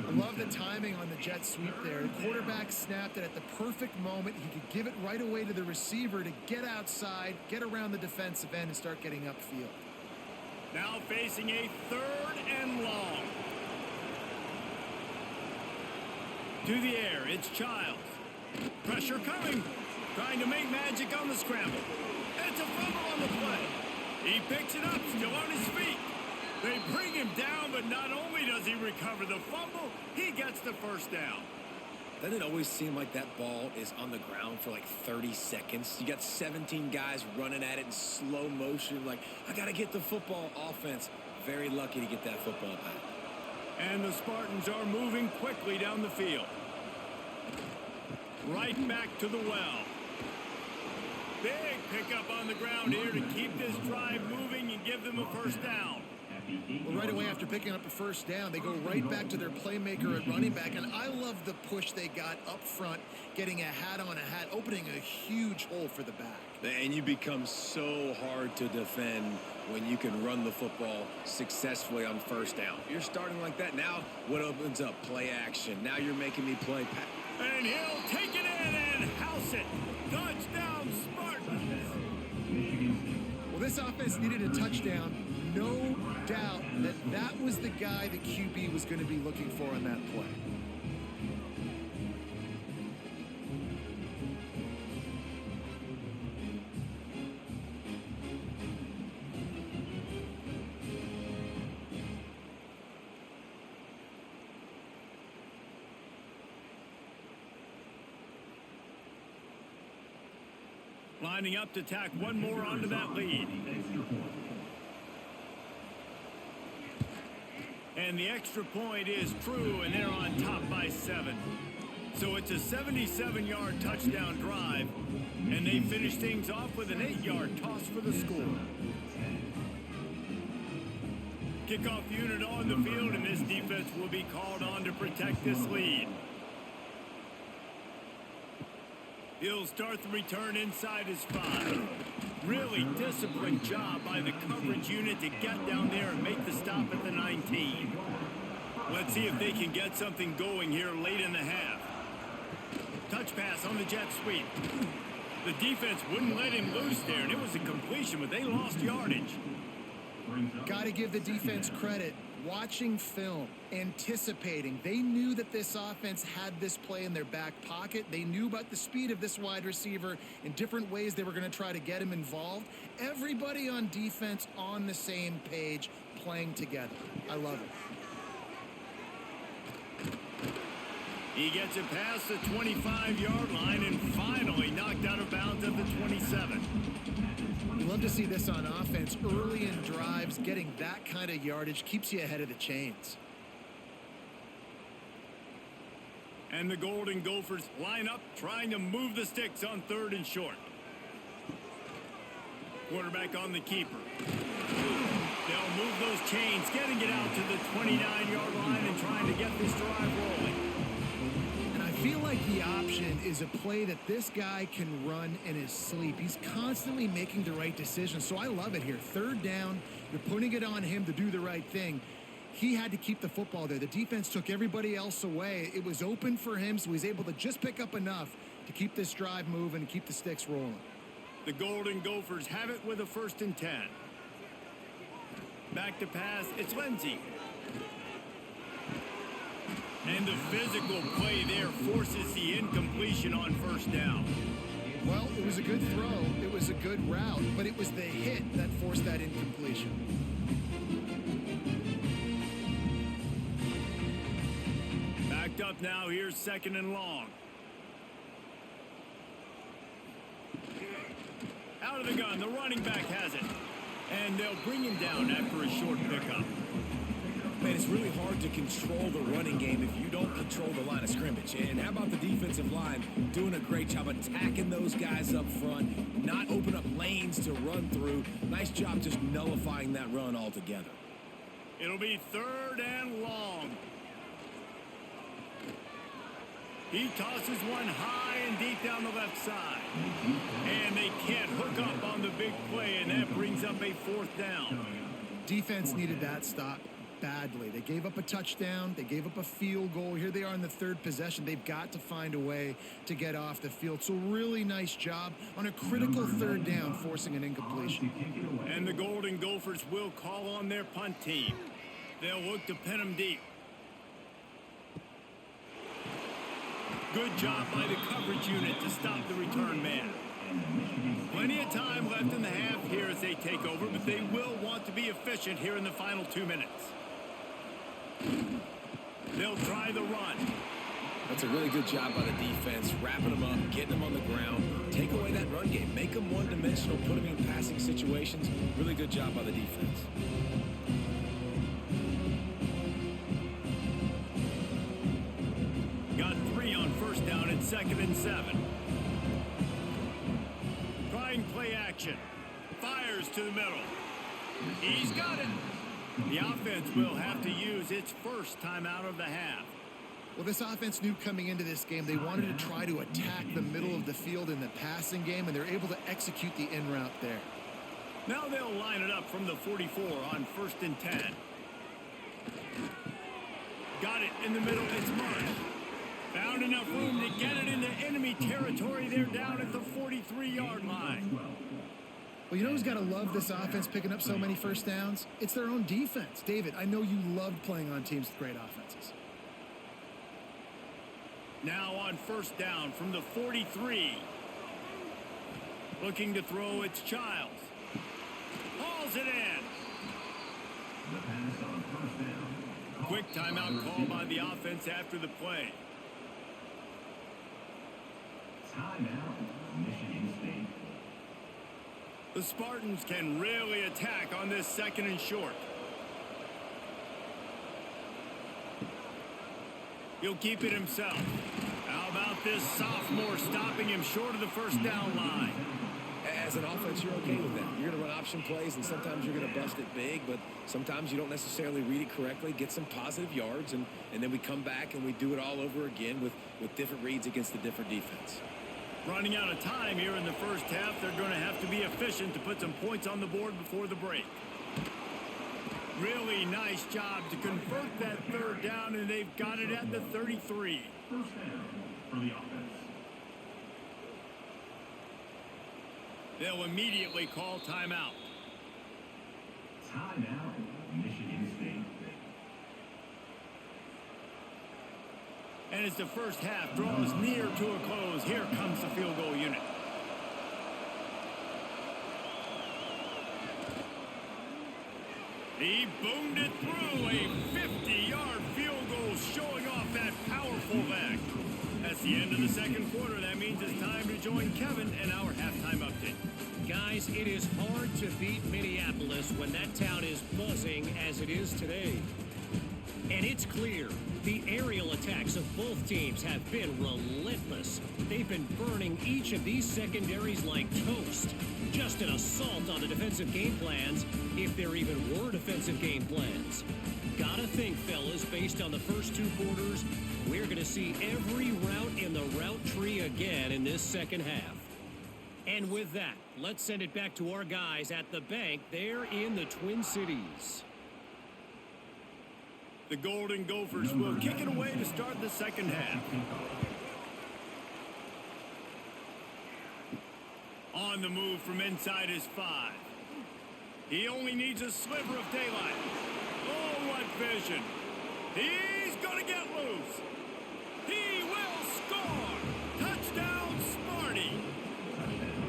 I love the timing on the jet sweep there. The quarterback snapped it at the perfect moment. He could give it right away to the receiver to get outside, get around the defensive end, and start getting upfield. Now facing a 3rd and long. To the air, it's Childs. Pressure coming. Trying to make magic on the scramble. It's a fumble on the play. He picks it up, still on his feet. They bring him down, but not only does he recover the fumble, he gets the first down. Doesn't it always seem like that ball is on the ground for like 30 seconds? You got 17 guys running at it in slow motion. Like, I got to get the football. Offense, very lucky to get that football back. And the Spartans are moving quickly down the field. Right back to the well. Big pickup on the ground here to keep this drive moving and give them a first down. Well, right away after picking up a first down, they go right back to their playmaker at running back. And I love the push they got up front, getting a hat on a hat, opening a huge hole for the back. And you become so hard to defend when you can run the football successfully on first down. You're starting like that. Now what opens up? Play action. Now you're making me play. And he'll take it in and house it. Touchdown, Spartans. Well, this offense needed a touchdown. No doubt that was the guy the QB was going to be looking for on that play. Lining up to tack one more onto that lead. And the extra point is true, and they're on top by 7. So it's a 77-yard touchdown drive, and they finish things off with an 8-yard toss for the score. Kickoff unit on the field, and this defense will be called on to protect this lead. He'll start the return inside his 5. Really disciplined job by the coverage unit to get down there and make the stop at the 19. Let's see if they can get something going here late in the half. Touch pass on the jet sweep. The defense wouldn't let him loose there, and it was a completion, but they lost yardage. Got to give the defense credit. Watching film, anticipating. They knew that this offense had this play in their back pocket. They knew about the speed of this wide receiver in different ways they were going to try to get him involved. Everybody on defense on the same page, playing together. I love it. He gets it past the 25-yard line and finally knocked out of bounds at the 27. You love to see this on offense. Early in drives, getting that kind of yardage keeps you ahead of the chains. And the Golden Gophers line up, trying to move the sticks on 3rd and short. Quarterback on the keeper. They'll move those chains, getting it out to the 29-yard line and trying to get this drive rolling. I feel like the option is a play that this guy can run in his sleep. He's constantly making the right decisions, so I love it here. 3rd down, you're putting it on him to do the right thing. He had to keep the football there. The defense took everybody else away. It was open for him, so he's able to just pick up enough to keep this drive moving and keep the sticks rolling. The Golden Gophers have it with a 1st and 10. Back to pass, it's Lindsey. And the physical play there forces the incompletion on 1st down. Well, it was a good throw. It was a good route, but it was the hit that forced that incompletion. Backed up now, here's 2nd and long. Out of the gun, the running back has it. And they'll bring him down after a short pickup. Man, it's really hard to control the running game if you don't control the line of scrimmage. And how about the defensive line doing a great job attacking those guys up front, not open up lanes to run through. Nice job just nullifying that run altogether. It'll be 3rd and long. He tosses one high and deep down the left side. And they can't hook up on the big play, and that brings up a 4th down. Defense needed that stop badly. They gave up a touchdown. They gave up a field goal. Here they are in the 3rd possession. They've got to find a way to get off the field. So really nice job on a critical 3rd down, forcing an incompletion. And the Golden Gophers will call on their punt team. They'll look to pin them deep. Good job by the coverage unit to stop the return man. Plenty of time left in the half here as they take over, but they will want to be efficient here in the final 2 minutes. They'll try the run. That's a really good job by the defense, wrapping them up, getting them on the ground. Take away that run game. Make them one-dimensional, put them in passing situations. Really good job by the defense. Got 3 on 1st down and 2nd and 7. Trying play action. Fires to the middle. He's got it. The offense will have to use its 1st timeout of the half. Well, this offense knew coming into this game they wanted to try to attack the middle of the field in the passing game, and they're able to execute the in route there. Now they'll line it up from the 44 on 1st and 10. Got it in the middle. It's Marsh. Found enough room to get it into enemy territory. They're down at the 43-yard line. Well, you know who's got to love this offense picking up so many 1st downs? It's their own defense. David, I know you loved playing on teams with great offenses. Now on 1st down from the 43. Looking to throw, it's Childs. Hauls it in. Quick timeout call by the offense after the play. Timeout, Michigan State. The Spartans can really attack on this 2nd and short. He'll keep it himself. How about this sophomore stopping him short of the first down line? As an offense, you're okay with that. You're going to run option plays, and sometimes you're going to bust it big, but sometimes you don't necessarily read it correctly, get some positive yards, and then we come back and we do it all over again with different reads against a different defense. Running out of time here in the first half, they're going to have to be efficient to put some points on the board before the break. Really nice job to convert that third down, and they've got it at the 33. First down for the offense. They'll immediately call timeout. Timeout, Michigan State. And as the first half draws near to a close, here comes the field goal unit. He boomed it through, a 50-yard field goal showing off that powerful back. That's the end of the second quarter. That means it's time to join Kevin and our halftime update. Guys, it is hard to beat Minneapolis when that town is buzzing as it is today. And it's clear, the aerial attacks of both teams have been relentless. They've been burning each of these secondaries like toast. Just an assault on the defensive game plans, if there even were defensive game plans. Gotta think, fellas, based on the first two quarters, we're going to see every route in the route tree again in this second half. And with that, let's send it back to our guys at the bank there in the Twin Cities. The Golden Gophers will kick it away to start the second half. On the move from inside his 5. He only needs a sliver of daylight. Oh, what vision. He's going to get loose. He will score. Touchdown, Sparty.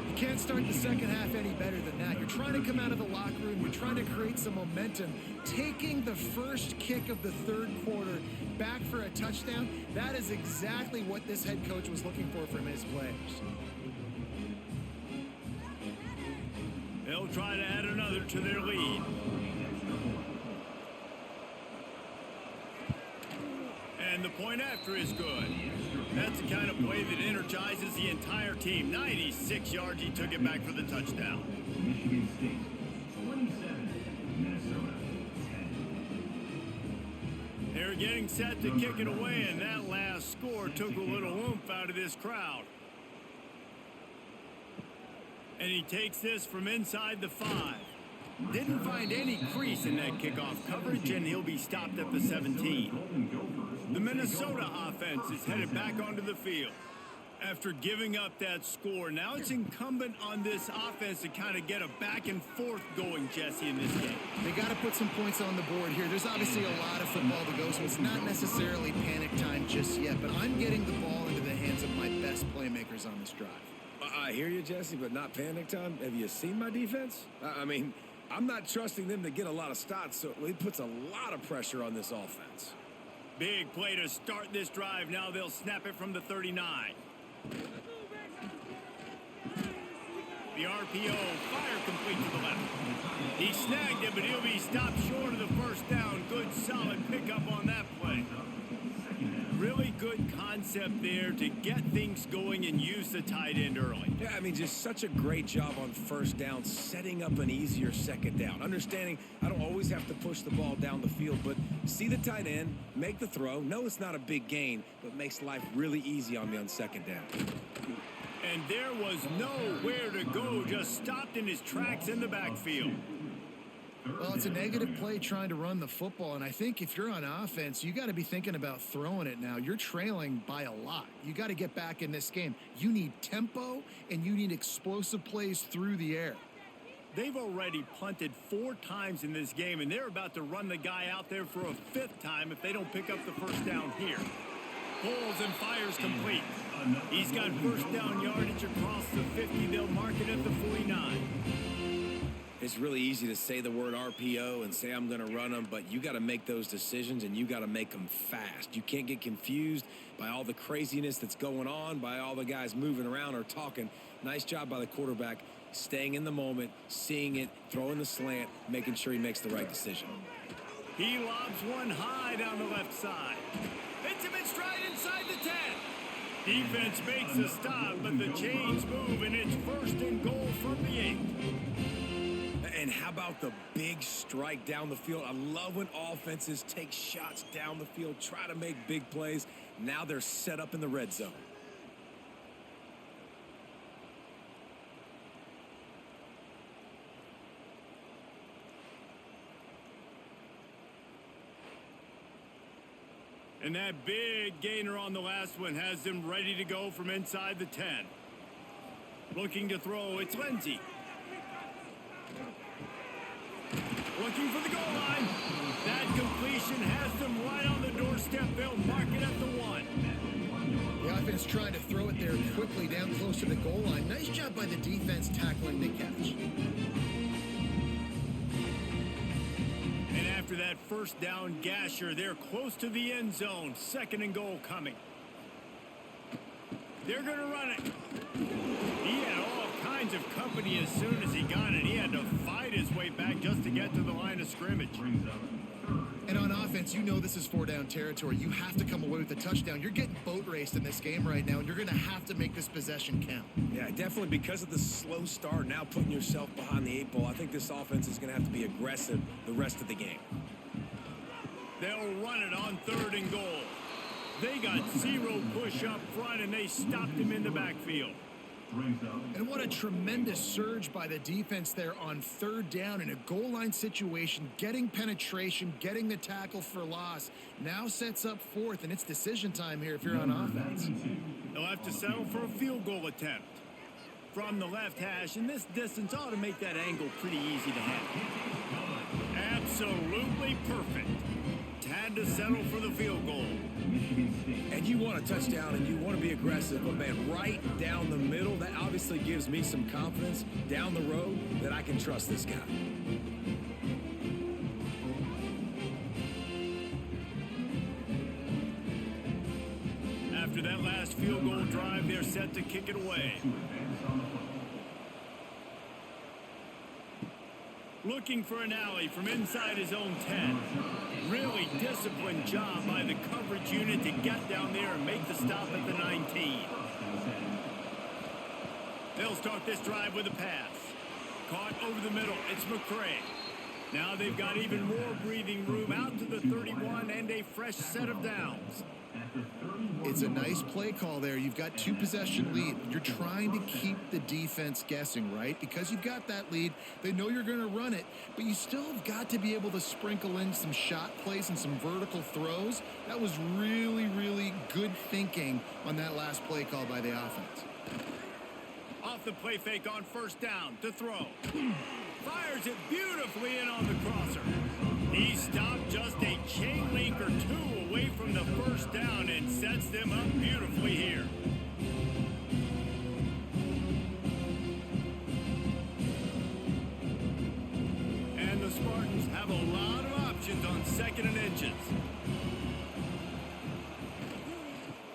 You can't start the second half any better than that. You're trying to come out of the locker room. You're trying to create some momentum. Taking the first kick of the third quarter back for a touchdown, that is exactly what this head coach was looking for from his players. They'll try to add another to their lead. And the point after is good. That's the kind of play that energizes the entire team. 96 yards, he took it back for the touchdown. Michigan State, 27. Minnesota, 10. They're getting set to kick it away, and that last score took a little oomph out of this crowd. And he takes this from inside the 5. Didn't find any crease in that kickoff coverage, and he'll be stopped at the 17. The Minnesota offense is headed back onto the field. After giving up that score, now it's incumbent on this offense to kind of get a back and forth going, Jesse, in this game. They got to put some points on the board here. There's obviously a lot of football to go, so it's not necessarily panic time just yet, but I'm getting the ball into the hands of my best playmakers on this drive. I hear you, Jesse, but not panic time. Have you seen my defense? I mean, I'm not trusting them to get a lot of stops, so it puts a lot of pressure on this offense. Big play to start this drive. Now they'll snap it from the 39. The RPO, fire complete to the left. He snagged it, but he'll be stopped short of the first down. Good, solid pickup on that play. Really good concept there to get things going and use the tight end early. Yeah, I mean, just such a great job on first down, setting up an easier second down. Understanding I don't always have to push the ball down the field, but see the tight end, make the throw. No, it's not a big gain, but makes life really easy on me on second down. And there was nowhere to go, just stopped in his tracks in the backfield. Well, it's a negative play trying to run the football, and I think if you're on offense, you got to be thinking about throwing it now. You're trailing by a lot. You got to get back in this game. You need tempo, and you need explosive plays through the air. They've already punted 4 times in this game, and they're about to run the guy out there for a 5th time if they don't pick up the first down here. Pulls and fires complete. He's got first down yardage across the 50. They'll mark it at the 49. It's really easy to say the word RPO and say I'm going to run them, but you got to make those decisions, and you got to make them fast. You can't get confused by all the craziness that's going on, by all the guys moving around or talking. Nice job by the quarterback, staying in the moment, seeing it, throwing the slant, making sure he makes the right decision. He lobs one high down the left side. Gets him in stride inside the 10. Defense makes a stop, but the chains move, and it's 1st and goal from the 8. And how about the big strike down the field? I love when offenses take shots down the field, try to make big plays. Now they're set up in the red zone. And that big gainer on the last one has them ready to go from inside the 10. Looking to throw, it's Lindsey. Looking for the goal line. That completion has them right on the doorstep. They'll mark it at the 1. The offense trying to throw it there quickly down close to the goal line. Nice job by the defense tackling the catch. And after that first down gasher, they're close to the end zone. 2nd and goal coming. They're going to run it. He had all kinds of company as soon as he got it. He had to fight his way back just to get to the line of scrimmage. And on offense, you know this is 4-down territory. You have to come away with a touchdown. You're getting boat raced in this game right now, and you're going to have to make this possession count. Yeah, definitely because of the slow start, now putting yourself behind the 8 ball. I think this offense is going to have to be aggressive the rest of the game. They'll run it on 3rd and goal. They got 0 push up front, and they stopped him in the backfield. And what a tremendous surge by the defense there on 3rd down in a goal line situation, getting penetration, getting the tackle for loss. Now sets up 4th, and it's decision time here if you're on offense. They'll have to settle for a field goal attempt. From the left hash, and this distance ought to make that angle pretty easy to handle. Absolutely perfect. Had to settle for the field goal. And you want a touchdown and you want to be aggressive, but man, right down the middle, that obviously gives me some confidence down the road that I can trust this guy. After that last field goal drive, they're set to kick it away. Looking for an alley from inside his own 10. Really disciplined job by the coverage unit to get down there and make the stop at the 19. They'll start this drive with a pass. Caught over the middle. It's McCray. Now they've got even more breathing room out to the 31 and a fresh set of downs. It's a nice play call there. You've got 2 possession lead. You're trying to keep the defense guessing, right? Because you've got that lead. They know you're going to run it, but you still have got to be able to sprinkle in some shot plays and some vertical throws. That was really, really good thinking on that last play call by the offense. Off the play fake on 1st down to throw. Fires it beautifully in on the crosser. He stopped just a chain link or 2 away from the 1st down and sets them up beautifully here. And the Spartans have a lot of options on 2nd and inches.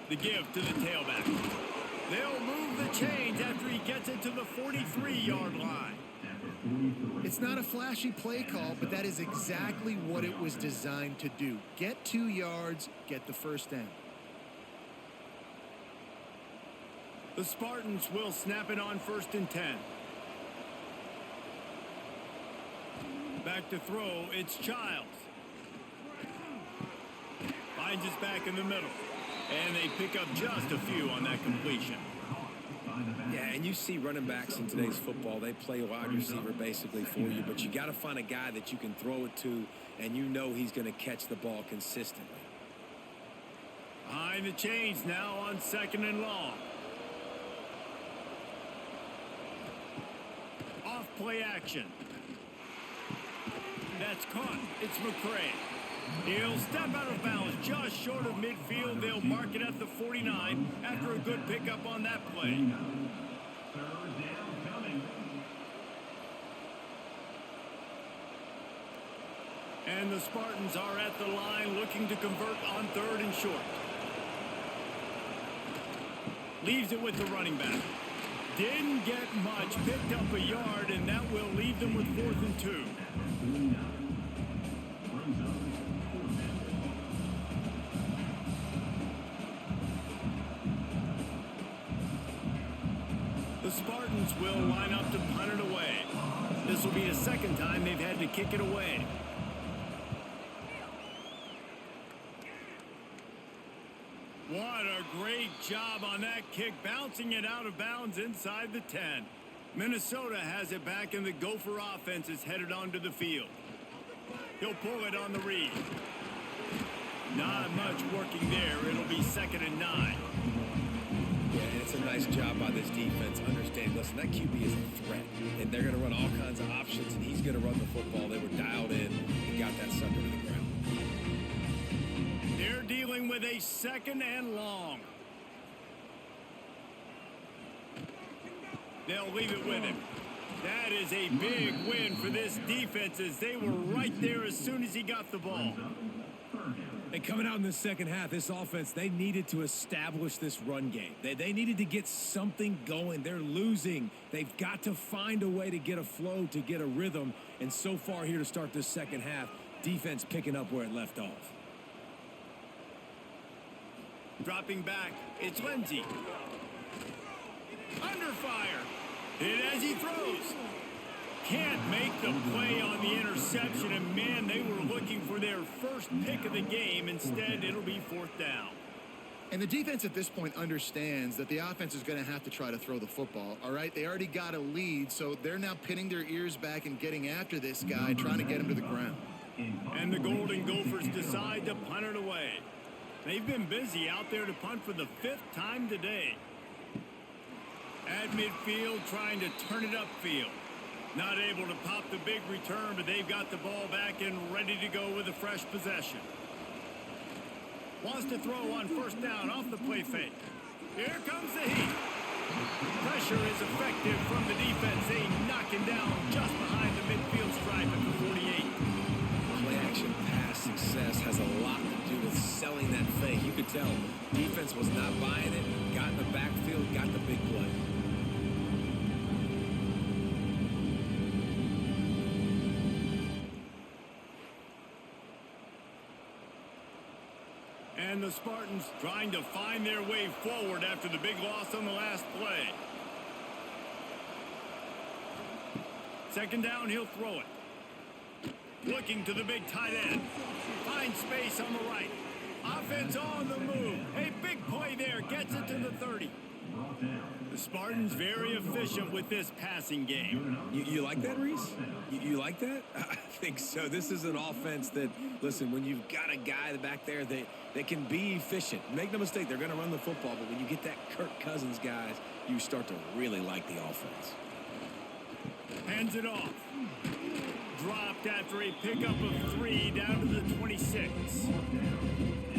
The give to the tailback. They'll move the chains after he gets it to the 43-yard line. It's not a flashy play call, but that is exactly what it was designed to do. Get 2 yards, get the 1st down. The Spartans will snap it on 1st and 10. Back to throw, it's Childs. Finds his back in the middle. And they pick up just a few on that completion. Yeah, and you see running backs in today's football, they play wide receiver basically for you, but you got to find a guy that you can throw it to, and you know he's going to catch the ball consistently. Behind the chains now on 2nd and long. Off play action. That's caught. It's McCray. He'll step out of bounds just short of midfield. They'll mark it at the 49 after a good pickup on that play. 3rd down coming. And the Spartans are at the line looking to convert on 3rd and short. Leaves it with the running back. Didn't get much, picked up a yard, and that will leave them with 4th and 2. The Spartans will line up to punt it away. This will be the second time they've had to kick it away. What a great job on that kick, bouncing it out of bounds inside the 10. Minnesota has it back, and the Gopher offense is headed onto the field. He'll pull it on the read. Not much working there. It'll be 2nd and 9. Yeah, and it's a nice job by this defense. Understand, listen, that QB is a threat, and they're going to run all kinds of options, and he's going to run the football. They were dialed in and got that sucker to the ground. They're dealing with a 2nd and long. They'll leave it with him. That is a big win for this defense, as they were right there as soon as he got the ball. And coming out in the second half, this offense, they needed to establish this run game. They needed to get something going. They're losing. They've got to find a way to get a flow, to get a rhythm. And so far here to start this second half, defense picking up where it left off. Dropping back, it's Lindsey. Under fire. Hit as he throws. Can't make the play on the interception, and man, they were looking for their first pick of the game. Instead, it'll be 4th down. And the defense at this point understands that the offense is going to have to try to throw the football, all right? They already got a lead, so they're now pinning their ears back and getting after this guy, trying to get him to the ground. And the Golden Gophers decide to punt it away. They've been busy out there to punt for the 5th time today. At midfield, trying to turn it upfield. Not able to pop the big return, but they've got the ball back and ready to go with a fresh possession. Wants to throw on 1st down off the play fake. Here comes the heat. Pressure is effective from the defense. They knock him down just behind the midfield stripe at the 48. Play-action pass success has a lot to do with selling that fake. You could tell defense was not buying it. Got in the backfield, got the big play. And the Spartans trying to find their way forward after the big loss on the last play. 2nd down, he'll throw it. Looking to the big tight end. Finds space on the right. Offense on the move. A big play there. Gets it to the 30. The Spartans very efficient with this passing game. You like that, Reese? You like that? I think so. This is an offense that, listen, when you've got a guy back there that can be efficient. Make no mistake, they're going to run the football, but when you get that Kirk Cousins guys, you start to really like the offense. Hands it off. Dropped after a pickup of 3 down to the 26.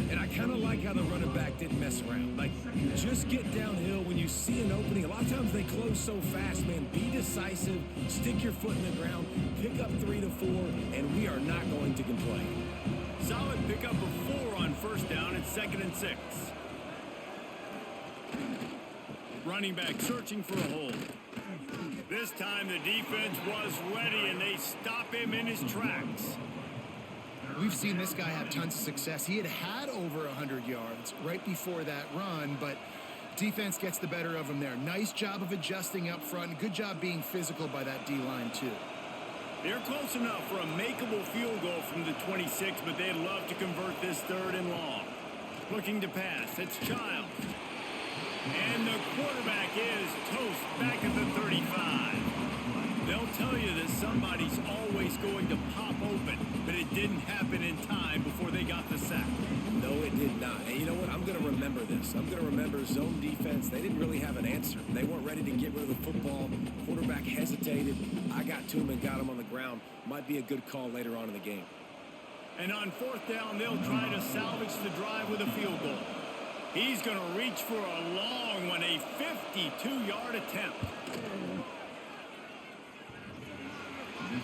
And I kind of like how the running back didn't mess around. Like, just get downhill when you see an opening. A lot of times they close so fast, man. Be decisive, stick your foot in the ground, pick up 3 to 4, and we are not going to complain. Solid pickup of 4 on 1st down. It's 2nd and 6. Running back searching for a hole. This time the defense was ready, and they stop him in his tracks. We've seen this guy have tons of success. He had over 100 yards right before that run, but defense gets the better of him there. Nice job of adjusting up front. Good job being physical by that D-line, too. They're close enough for a makeable field goal from the 26, but they'd love to convert this 3rd and long. Looking to pass. It's Child. And the quarterback is toast back at the 35. They'll tell you that somebody's always going to pop open, but it didn't happen in time before they got the sack. No, it did not. And you know what? I'm going to remember this. I'm going to remember zone defense. They didn't really have an answer. They weren't ready to get rid of the football. Quarterback hesitated. I got to him and got him on the ground. Might be a good call later on in the game. And on 4th down, they'll try to salvage the drive with a field goal. He's going to reach for a long one, a 52-yard attempt.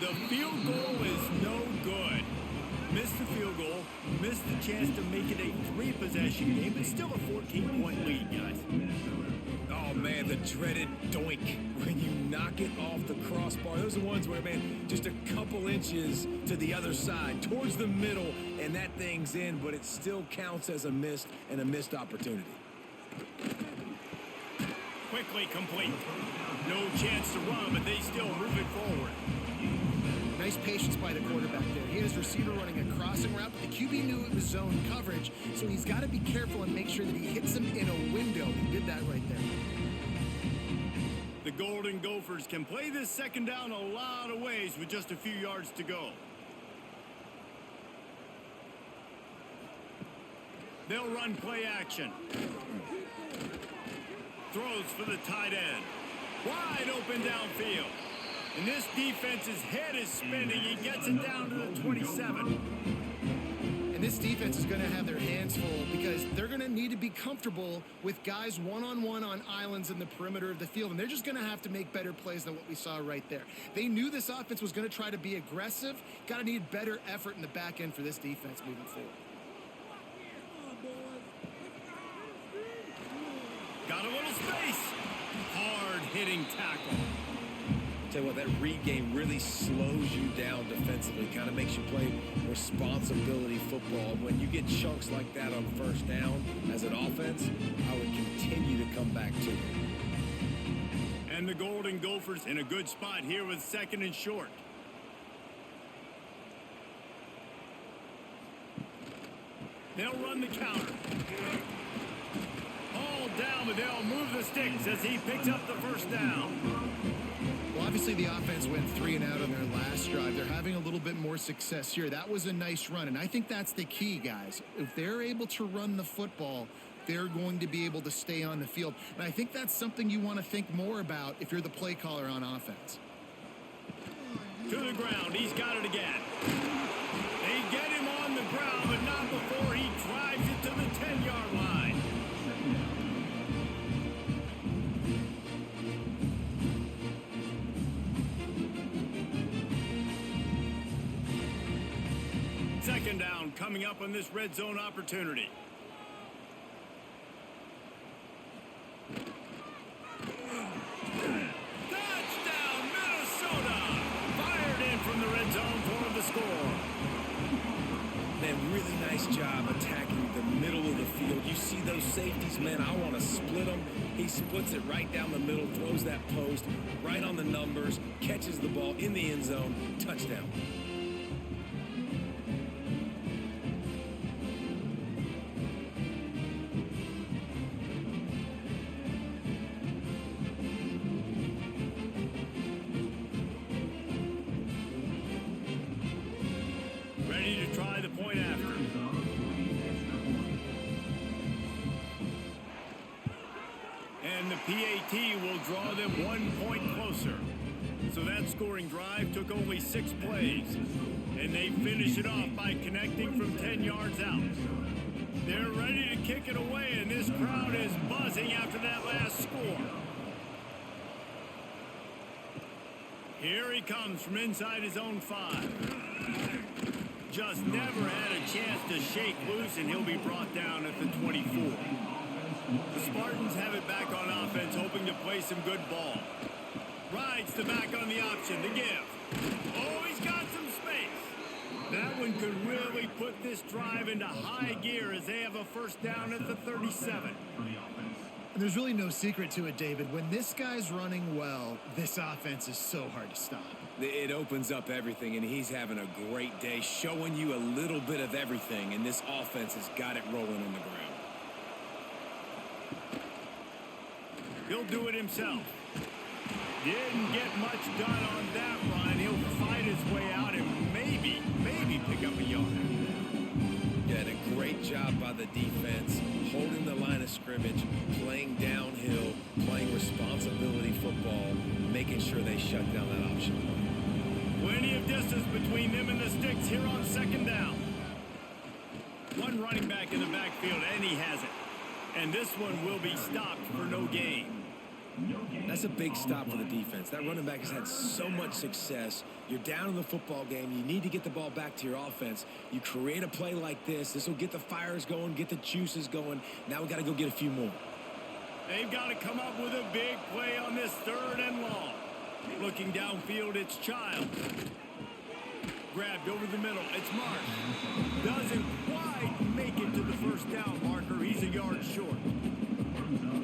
The field goal is no good. Missed the field goal, missed the chance to make it a 3-possession game, but still a 14-point lead, guys. Oh, man, the dreaded doink when you knock it off the crossbar. Those are ones where, man, just a couple inches to the other side, towards the middle, and that thing's in, but it still counts as a missed opportunity. Quickly complete. No chance to run, but they still move it forward. Nice patience by the quarterback there. He had his receiver running a crossing route, but the QB knew it was zone coverage, so he's got to be careful and make sure that he hits him in a window. He did that right there. The Golden Gophers can play this second down a lot of ways with just a few yards to go. They'll run play action. Throws for the tight end. Wide open downfield. And this defense's head is spinning. He gets it down to the 27. And this defense is going to have their hands full because they're going to need to be comfortable with guys one-on-one on islands in the perimeter of the field. And they're just going to have to make better plays than what we saw right there. They knew this offense was going to try to be aggressive. Got to need better effort in the back end for this defense moving forward. Got a little space. Hard-hitting tackle. Tell you what, that read game really slows you down defensively, kind of makes you play responsibility football. When you get chunks like that on first down as an offense, I would continue to come back to it. And the Golden Gophers in a good spot here with second and short. They'll run the counter. All down, but they'll move the sticks as he picks up the first down. Well, obviously the offense went 3 and out on their last drive. They're having a little bit more success here. That was a nice run, and I think that's the key, guys. If they're able to run the football, they're going to be able to stay on the field. And I think that's something you want to think more about if you're the play caller on offense. To the ground. He's got it again. They get him on the ground, but not before he drives it to the 10-yard line. Second down coming up on this red zone opportunity. Touchdown, Minnesota! Fired in from the red zone for the score. Man, really nice job attacking the middle of the field. You see those safeties, man, I want to split them. He splits it right down the middle, throws that post right on the numbers, catches the ball in the end zone, touchdown. Ready to try the point after. And the PAT will draw them 1 point closer. So that scoring drive took only 6 plays. And they finish it off by connecting from 10 yards out. They're ready to kick it away, and this crowd is buzzing after that last score. Here he comes from inside his own 5. Just never had a chance to shake loose, and he'll be brought down at the 24. The Spartans have it back on offense, hoping to play some good ball. Rides the back on the option to give. Oh, he's got some space. That one could really put this drive into high gear as they have a first down at the 37. And there's really no secret to it, David. When this guy's running well, this offense is so hard to stop. It opens up everything, and he's having a great day, showing you a little bit of everything, and this offense has got it rolling on the ground. He'll do it himself. Didn't get much done on that run. He'll fight his way out and maybe pick up a yard. Yeah, a great job by the defense, holding the line of scrimmage, playing downhill, playing responsibility football, making sure they shut down that option. Plenty of distance between them and the sticks here on second down. One running back in the backfield, and he has it. And this one will be stopped for no gain. That's a big stop for the defense. That running back has had so much success. You're down in the football game. You need to get the ball back to your offense. You create a play like this. This will get the fires going, get the juices going. Now we got to go get a few more. They've got to come up with a big play on this third and long. Looking downfield, it's Child. Grabbed over the middle. It's Marsh. Doesn't quite make it to the first down marker. He's a yard short.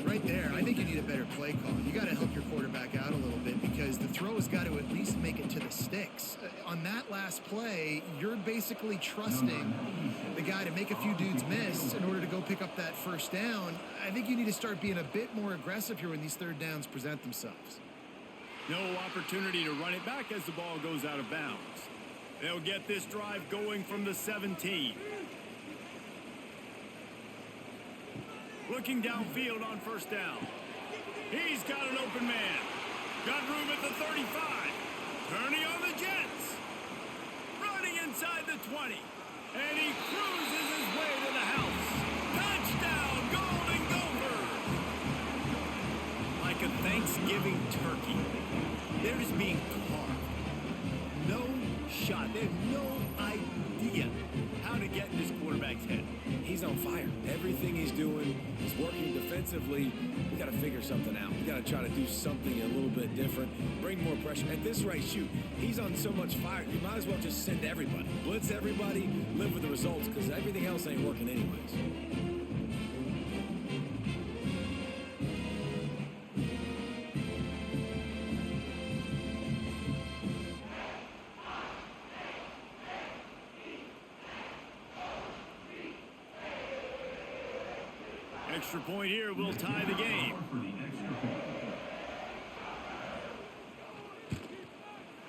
Right right there, I think you need a better play call. You got to help your quarterback out a little bit because the throw has got to at least make it to the sticks. On that last play, you're basically trusting the guy to make a few dudes miss in order to go pick up that first down. I think you need to start being a bit more aggressive here when these third downs present themselves. No opportunity to run it back as the ball goes out of bounds. They'll get this drive going from the 17. Looking downfield on first down. He's got an open man. Got room at the 35. Turning on the Jets. Running inside the 20. And he cruises his way to the house. Touchdown, Golden Gophers! Like a Thanksgiving turkey, they're just being carved. No shot. They have no idea how to get in this quarterback's head. He's on fire. Everything he's doing, he's working defensively. We got to figure something out. We got to try to do something a little bit different, bring more pressure. At this rate, shoot, he's on so much fire, you might as well just send everybody. Blitz everybody, live with the results, because everything else ain't working anyways. Extra point here will tie the game.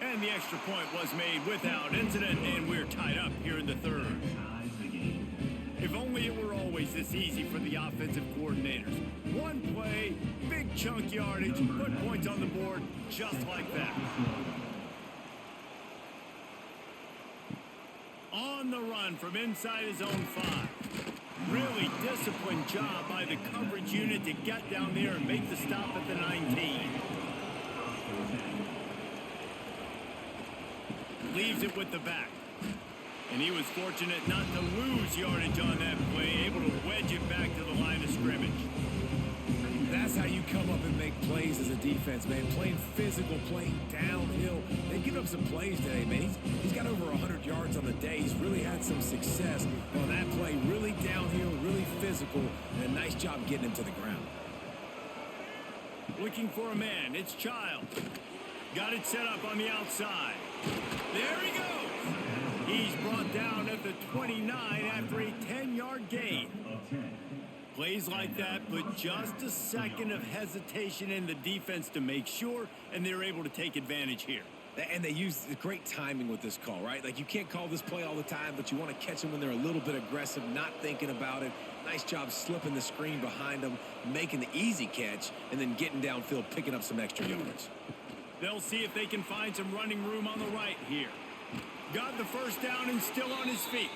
And the extra point was made without incident, and we're tied up here in the third. If only it were always this easy for the offensive coordinators. One play, big chunk yardage, put points on the board just like that. On the run from inside his own 5. Really disciplined job by the coverage unit to get down there and make the stop at the 19. Leaves it with the back. And he was fortunate not to lose yardage on that play, able to wedge it back to the line of scrimmage. That's how you come up and make plays as a defense, man. Playing physical, playing downhill. They give up some plays today, man. He's got over 100 yards on the day. He's really had some success on that play. Really downhill, really physical, and a nice job getting him to the ground. Looking for a man. It's Child. Got it set up on the outside. There he goes. He's brought down at the 29 after a 10-yard gain. Plays like that put just a second of hesitation in the defense to make sure, and they're able to take advantage here. And they use great timing with this call, right? Like, you can't call this play all the time, but you want to catch them when they're a little bit aggressive, not thinking about it. Nice job slipping the screen behind them, making the easy catch, and then getting downfield, picking up some extra yards. They'll see if they can find some running room on the right here. Got the first down and still on his feet.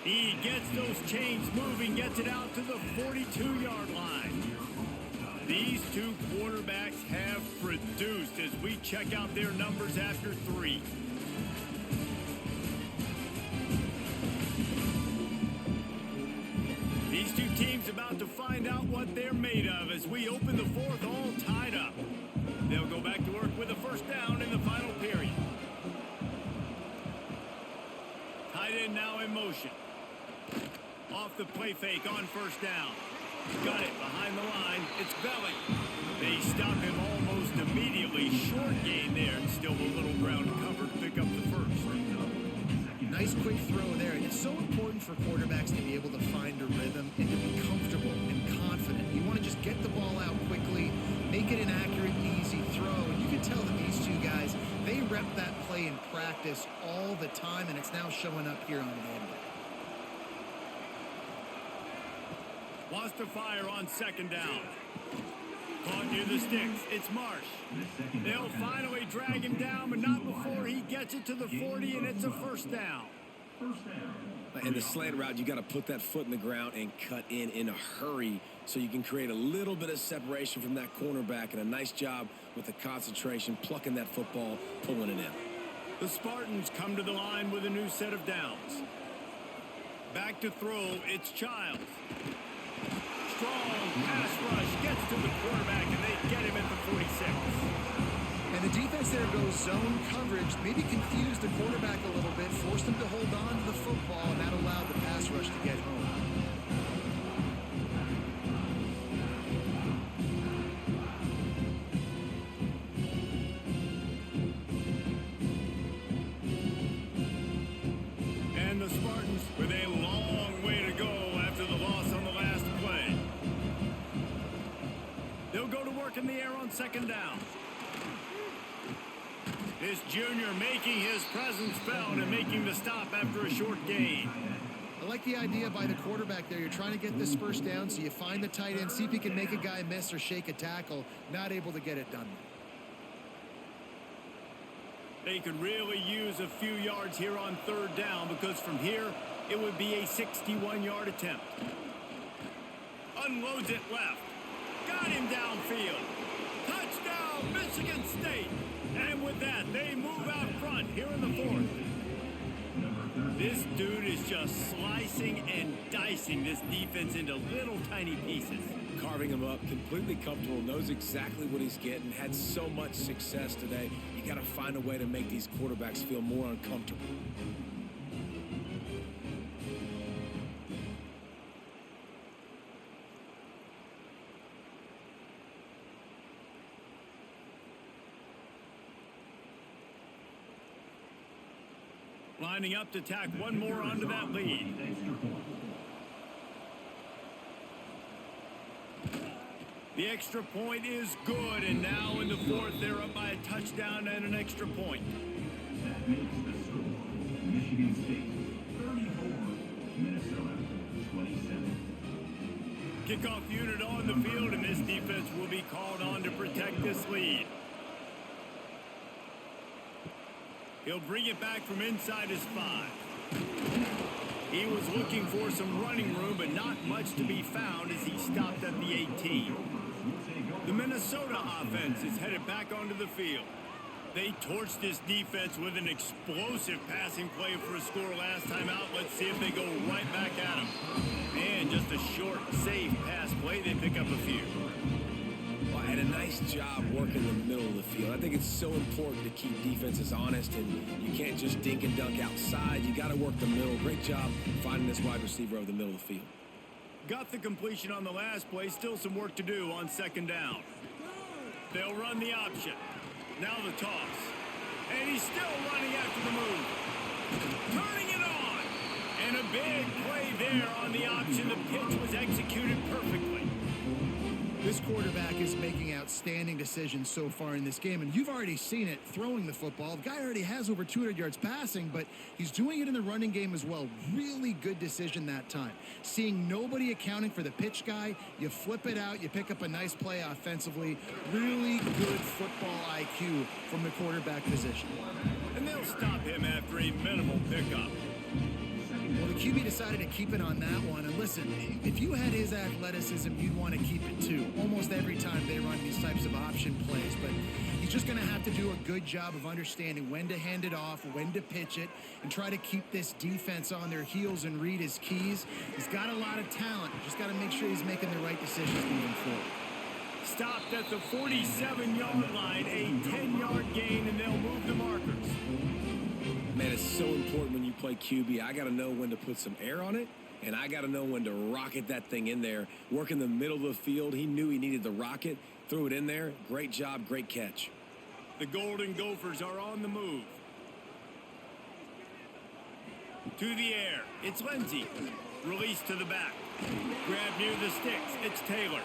He gets those chains moving, gets it out to the 42-yard line. These two quarterbacks have produced as we check out their numbers after 3. These two teams about to find out what they're made of as we open the fourth all tied up. They'll go back to work with a first down in the final period. Tight end now in motion. Off the play fake on first down. Got it behind the line. It's Belly. They stop him almost immediately. Short gain there, and still a little ground covered to pick up the first. Nice quick throw there. And it's so important for quarterbacks to be able to find a rhythm and to be comfortable and confident. You want to just get the ball out quickly, make it an accurate, easy throw. And you can tell that these two guys, they rep that play in practice all the time, and it's now showing up here on game day. Wants to fire on second down. Caught near the sticks. It's Marsh. They'll finally drag him down, but not before he gets it to the 40, and it's a first down. In the slant route, you got to put that foot in the ground and cut in a hurry so you can create a little bit of separation from that cornerback, and a nice job with the concentration, plucking that football, pulling it in. The Spartans come to the line with a new set of downs. Back to throw, it's Childs. Strong pass rush gets to the quarterback, and they get him at the 46. And the defense there goes zone coverage, maybe confused the quarterback a little bit, forced him to hold on to the football, and that allowed the pass rush to get home. second down. This junior making his presence felt and making the stop after a short gain. I like the idea by the quarterback there. You're trying to get this first down, so you find the tight end, see if he can make a guy miss or shake a tackle. Not able to get it done. They could really use a few yards here on third down because from here, it would be a 61-yard attempt. Unloads it left. Got him downfield. Touchdown, Michigan State. And with that, they move out front here in the fourth. This dude is just slicing and dicing this defense into little tiny pieces. Carving him up, completely comfortable, knows exactly what he's getting, had so much success today. You got to find a way to make these quarterbacks feel more uncomfortable. Lining up to tack one more onto that lead. The extra point is good, and now in the fourth, they're up by a touchdown and an extra point. That makes the score Michigan State 34, Minnesota 27. Kickoff unit on the field, and this defense will be called on to protect this lead. He'll bring it back from inside his 5. He was looking for some running room, but not much to be found as he stopped at the 18. The Minnesota offense is headed back onto the field. They torched this defense with an explosive passing play for a score last time out. Let's see if they go right back at him. And just a short, safe pass play. They pick up a few. Well, and a nice job working the middle of the field. I think it's so important to keep defenses honest, and you can't just dink and dunk outside. You got to work the middle. Great job finding this wide receiver over the middle of the field. Got the completion on the last play. Still some work to do on second down. They'll run the option. Now the toss. And he's still running after the move. Turning it on. And a big play there on the option. The pitch was executed perfectly. This quarterback is making outstanding decisions so far in this game, and you've already seen it throwing the football. The guy already has over 200 yards passing, but he's doing it in the running game as well. Really good decision that time. Seeing nobody accounting for the pitch guy, you flip it out, you pick up a nice play offensively. Really good football IQ from the quarterback position. And they'll stop him after a minimal pickup. Well, the QB decided to keep it on that one. And listen, if you had his athleticism, you'd want to keep it too. Almost every time they run these types of option plays. But he's just going to have to do a good job of understanding when to hand it off, when to pitch it, and try to keep this defense on their heels and read his keys. He's got a lot of talent. Just got to make sure he's making the right decisions moving forward. Stopped at the 47-yard line, a 10-yard gain, and they'll move the markers. Man, it's so important when you play QB. I got to know when to put some air on it, and I got to know when to rocket that thing in there. Work in the middle of the field. He knew he needed the rocket, threw it in there. Great job, great catch. The Golden Gophers are on the move. To the air. It's Lindsey. Release to the back. Grab near the sticks. It's Taylor.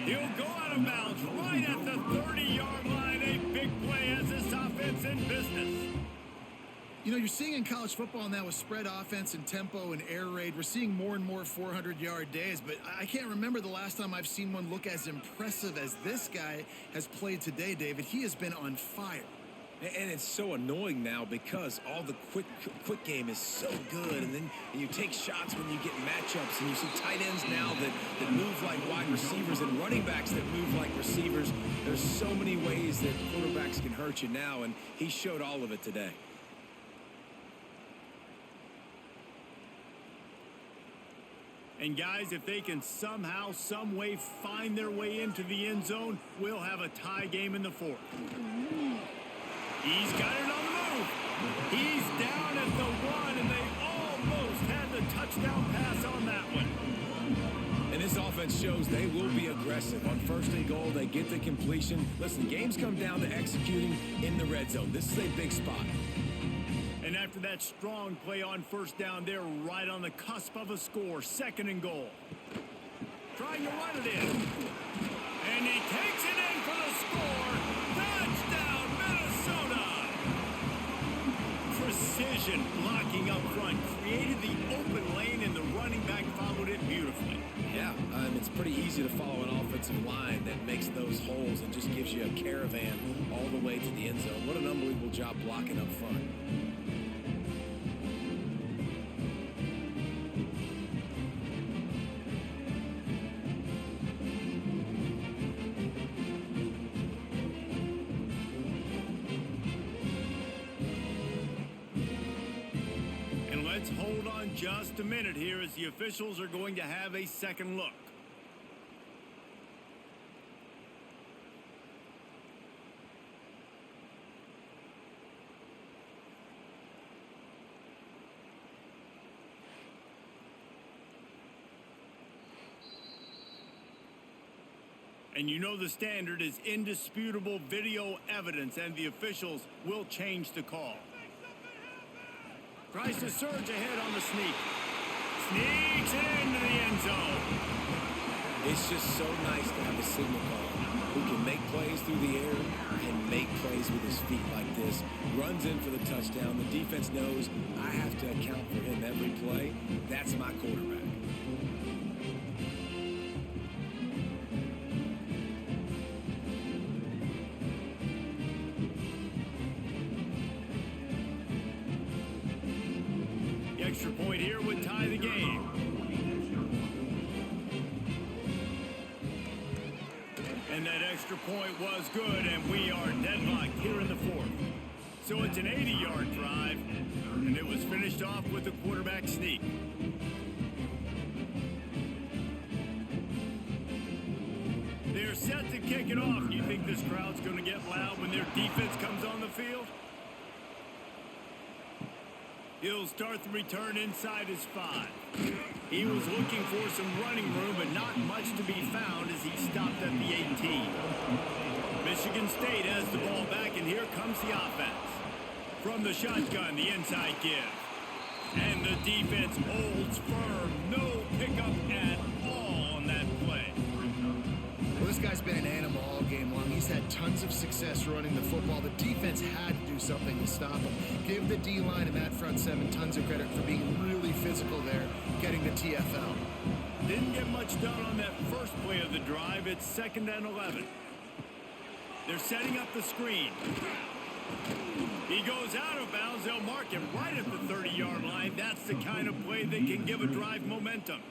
He'll go out of bounds right at the 30-yard line. A big play as this offense in business. You know, you're seeing in college football now with spread offense and tempo and air raid, we're seeing more and more 400-yard days, but I can't remember the last time I've seen one look as impressive as this guy has played today, David. He has been on fire. And it's so annoying now because all the quick game is so good, and then you take shots when you get matchups, and you see tight ends now that move like wide receivers and running backs that move like receivers. There's so many ways that quarterbacks can hurt you now, and he showed all of it today. And guys, if they can somehow, some way find their way into the end zone, we'll have a tie game in the fourth. He's got it on the move. He's down at the 1, and they almost had the touchdown pass on that one. And this offense shows they will be aggressive. On first and goal, they get the completion. Listen, games come down to executing in the red zone. This is a big spot. And after that strong play on first down, they're right on the cusp of a score. Second and goal. Trying to run it in. And he takes it in for the score. Action blocking up front created the open lane, and the running back followed it beautifully. Yeah, it's pretty easy to follow an offensive line that makes those holes and just gives you a caravan all the way to the end zone. What an unbelievable job blocking up front. Let's hold on just a minute here as the officials are going to have a second look. And you know the standard is indisputable video evidence, and the officials will change the call. Tries to surge ahead on the sneak. Sneaks into the end zone. It's just so nice to have a signal caller who can make plays through the air and make plays with his feet like this. Runs in for the touchdown. The defense knows I have to account for him every play. That's my quarterback. Extra point here would tie the game. And that extra point was good, and we are deadlocked here in the fourth. So it's an 80-yard drive, and it was finished off with a quarterback sneak. They're set to kick it off. You think this crowd's going to get loud when their defense comes on the field? He'll start the return inside his 5. He was looking for some running room, but not much to be found as he stopped at the 18. Michigan State has the ball back, and here comes the offense. From the shotgun, the inside give. And the defense holds firm. No pickup at all on that play. Well, this guy's been an animal all game long. He's had tons of success running the football. The defense had to do something to stop him. Give the D-line and that front seven tons of credit for being really physical there, getting the TFL. Didn't get much done on that first play of the drive. It's 2nd and 11. They're setting up the screen. He goes out of bounds. They'll mark him right at the 30-yard line. That's the kind of play that can give a drive momentum.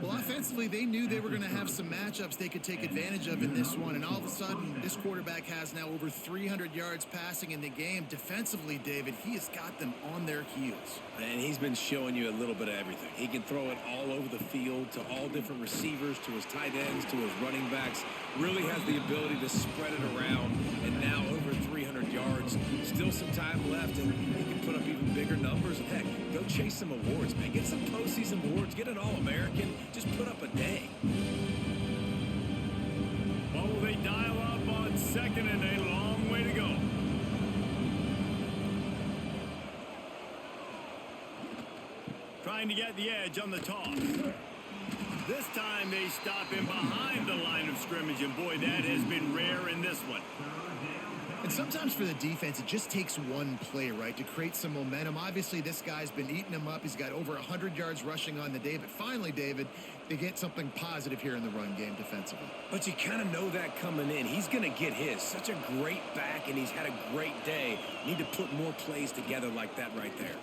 Well, offensively, they knew they were going to have some matchups they could take advantage of in this one, and all of a sudden, this quarterback has now over 300 yards passing in the game. Defensively, David, he has got them on their heels. And he's been showing you a little bit of everything. He can throw it all over the field to all different receivers, to his tight ends, to his running backs. Really has the ability to spread it around, and now over 300 yards. Still some time left, and he can put up even bigger numbers. And heck, go chase some awards, man. Get some postseason awards. Get an All-American. Just put up a day. What will they dial up on 2nd and a long way to go? Trying to get the edge on the toss. This time they stop him behind the line of scrimmage, and boy, that has been rare in this one. And sometimes for the defense, it just takes one play, right, to create some momentum. Obviously, this guy's been eating him up. He's got over 100 yards rushing on the day. But finally, David, they get something positive here in the run game defensively. But you kind of know that coming in. He's going to get his. Such a great back, and he's had a great day. Need to put more plays together like that right there.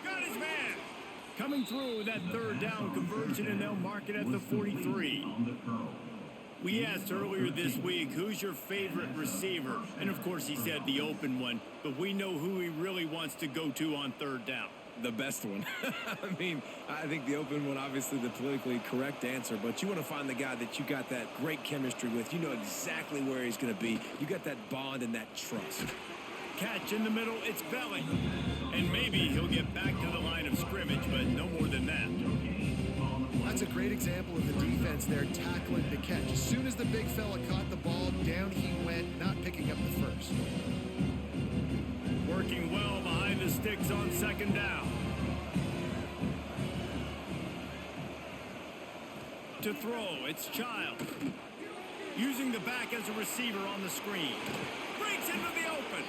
Got his man. Coming through with that 3rd down conversion, and they'll mark it at the 43. We asked earlier this week, who's your favorite receiver? And, of course, he said the open one. But we know who he really wants to go to on 3rd down. The best one. I mean, I think the open one, obviously the politically correct answer. But you want to find the guy that you got that great chemistry with. You know exactly where he's going to be. You got that bond and that trust. Catch in the middle. It's Belly. And maybe he'll get back to the line of scrimmage, but no more than that. That's a great example of the defense there tackling the catch. As soon as the big fella caught the ball, down he went, not picking up the first. Working well behind the sticks on 2nd down. To throw, it's Child. Using the back as a receiver on the screen. Breaks into the open.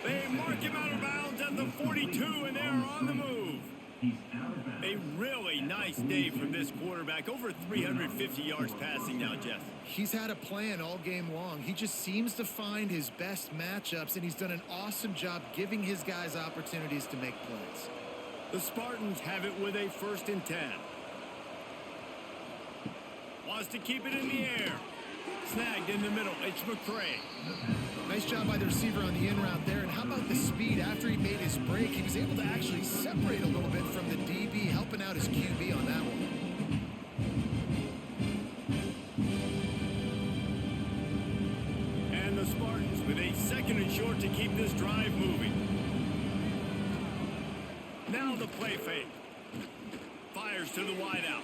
They mark him out of bounds at the 42, and they're on the move. He's out of bounds. A really nice day from this quarterback. Over 350 yards passing now, Jeff. He's had a plan all game long. He just seems to find his best matchups, and he's done an awesome job giving his guys opportunities to make plays. The Spartans have it with a 1st and 10. Wants to keep it in the air. Snagged in the middle. It's McCray. Nice job by the receiver on the in route there. And how about the speed after he made his break? He was able to actually separate a little bit from the DB, helping out his QB on that one. And the Spartans with a 2nd and short to keep this drive moving. Now the play fake. Fires to the wideout.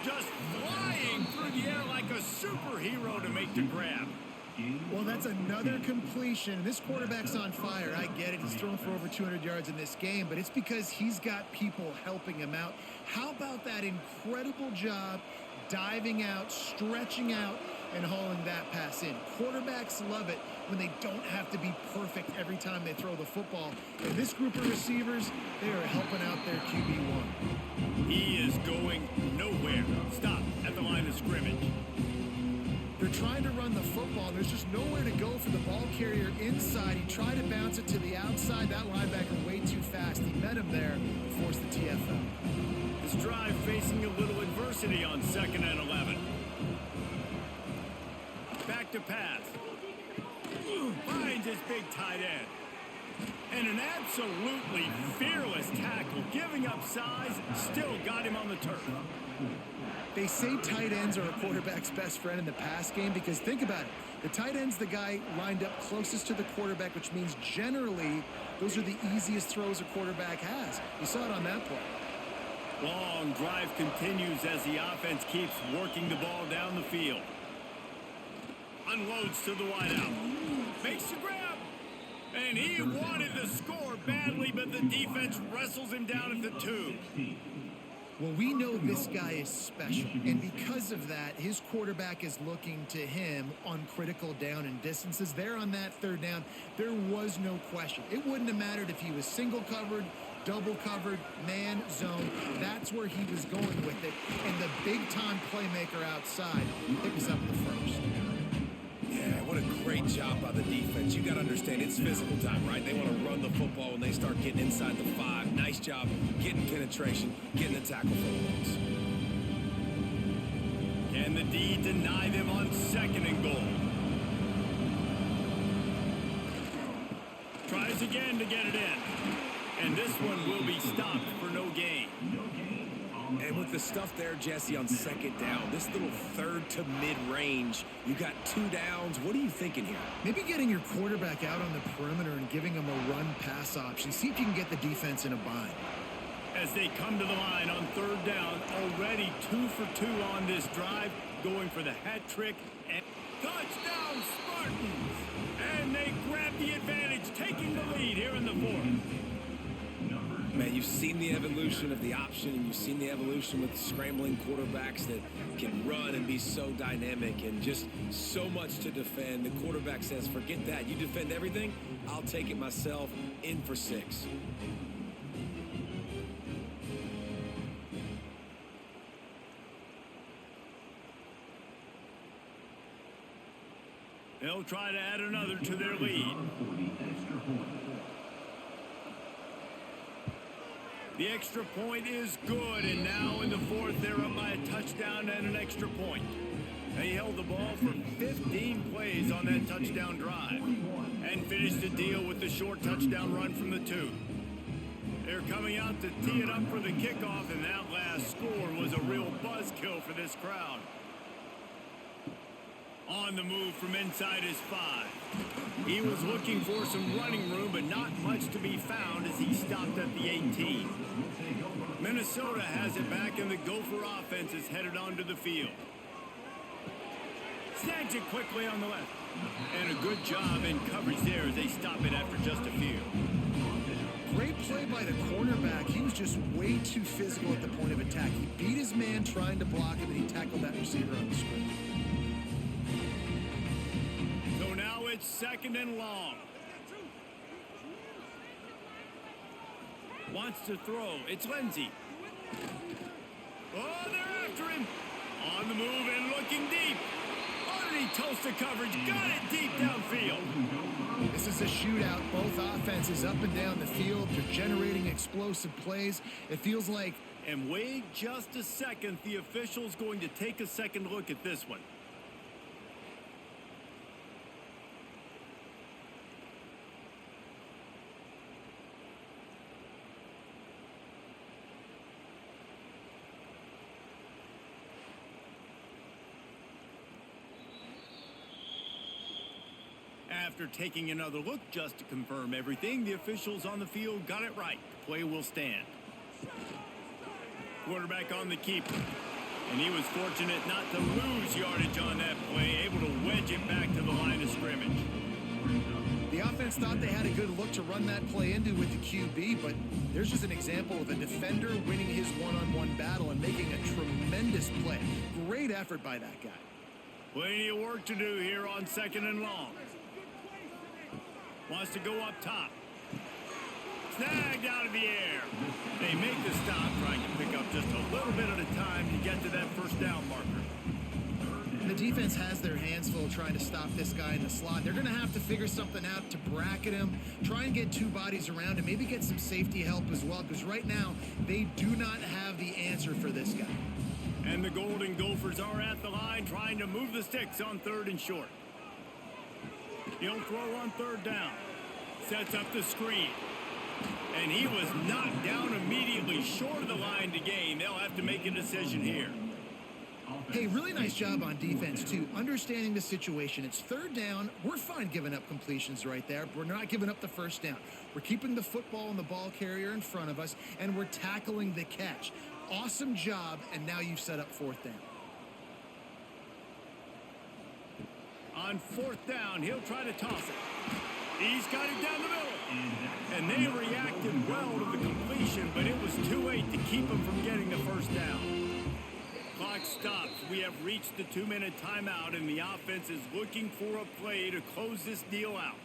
Just flying through the air like a superhero to make the grab. Well, that's another completion. This quarterback's on fire. I get it. He's thrown for over 200 yards in this game, but it's because he's got people helping him out. How about that incredible job diving out, stretching out, and hauling that pass in? Quarterbacks love it when they don't have to be perfect every time they throw the football. And this group of receivers, they are helping out their QB1. He is going nowhere. Stop at the line of scrimmage. They're trying to run the football. There's just nowhere to go for the ball carrier inside. He tried to bounce it to the outside. That linebacker way too fast. He met him there and forced the TFL. This drive facing a little adversity on 2nd and 11. Back to pass. Finds his big tight end. And an absolutely fearless tackle. Giving up size, still got him on the turf. They say tight ends are a quarterback's best friend in the pass game because think about it. The tight end's the guy lined up closest to the quarterback, which means generally those are the easiest throws a quarterback has. You saw it on that play. Long drive continues as the offense keeps working the ball down the field. Unloads to the wideout. Makes the grab. And he wanted the score badly, but the defense wrestles him down at the 2. Well, we know this guy is special, and because of that, his quarterback is looking to him on critical down and distances. There on that 3rd down, there was no question. It wouldn't have mattered if he was single covered, double covered, man, zone. That's where he was going with it, and the big-time playmaker outside picks up the 1st. Yeah, what a great job by the defense. You got to understand, it's physical time, right? They want to run the football when they start getting inside the 5. Nice job getting penetration, getting the tackle for the loss. Can the D deny them on 2nd and goal? Tries again to get it in. And this one will be stopped for no gain. And with the stuff there, Jesse, on 2nd down, this little 3rd to mid-range, you got 2 downs. What are you thinking here? Maybe getting your quarterback out on the perimeter and giving him a run-pass option. See if you can get the defense in a bind. As they come to the line on 3rd down, already 2 for 2 on this drive, going for the hat trick. And touchdown, Spartans! And they grab the advantage, taking the lead here in the 4th. Man, you've seen the evolution of the option, and you've seen the evolution with scrambling quarterbacks that can run and be so dynamic and just so much to defend. The quarterback says, forget that. You defend everything, I'll take it myself. In for 6. They'll try to add another to their lead. The extra point is good, and now in the 4th, they're up by a touchdown and an extra point. They held the ball for 15 plays on that touchdown drive and finished the deal with the short touchdown run from the 2. They're coming out to tee it up for the kickoff, and that last score was a real buzzkill for this crowd. On the move from inside his 5. He was looking for some running room, but not much to be found as he stopped at the 18. Minnesota has it back, and the Gopher offense is headed onto the field. Snags it quickly on the left. And a good job in coverage there as they stop it after just a few. Great play by the cornerback. He was just way too physical at the point of attack. He beat his man trying to block him, and he tackled that receiver on the screen. So now it's 2nd and long. Wants to throw. It's Lindsey. Oh, they're after him. On the move and looking deep. Underneath Tulsa coverage. Got it deep downfield. This is a shootout. Both offenses up and down the field. They're generating explosive plays. It feels like... And wait just a second. The official's going to take a second look at this one. After taking another look just to confirm everything, the officials on the field got it right. The play will stand. Quarterback on the keeper. And he was fortunate not to lose yardage on that play, able to wedge it back to the line of scrimmage. The offense thought they had a good look to run that play into with the QB, but there's just an example of a defender winning his one-on-one battle and making a tremendous play. Great effort by that guy. Plenty of work to do here on 2nd and long. Wants to go up top. Snagged out of the air. They make the stop, trying to pick up just a little bit at a time to get to that first down marker. The defense has their hands full trying to stop this guy in the slot. They're going to have to figure something out to bracket him, try and get two bodies around him, maybe get some safety help as well, because right now they do not have the answer for this guy. And the Golden Gophers are at the line trying to move the sticks on 3rd and short. He'll throw on 3rd down. Sets up the screen. And he was knocked down immediately short of the line to gain. They'll have to make a decision here. Hey, really nice job on defense, too. Understanding the situation. It's 3rd down. We're fine giving up completions right there. We're not giving up the first down. We're keeping the football and the ball carrier in front of us, and we're tackling the catch. Awesome job, and now you've set up 4th down. On 4th down, he'll try to toss it. He's got it down the middle. And they reacted well to the completion, but it was too late to keep him from getting the first down. Clock stops. We have reached the 2-minute timeout, and the offense is looking for a play to close this deal out.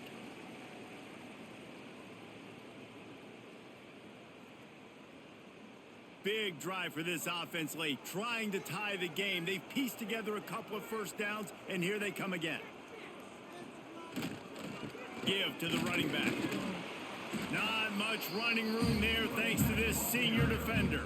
Big drive for this offense late, trying to tie the game. They've pieced together a couple of first downs, and here they come again. Give to the running back. Not much running room there thanks to this senior defender.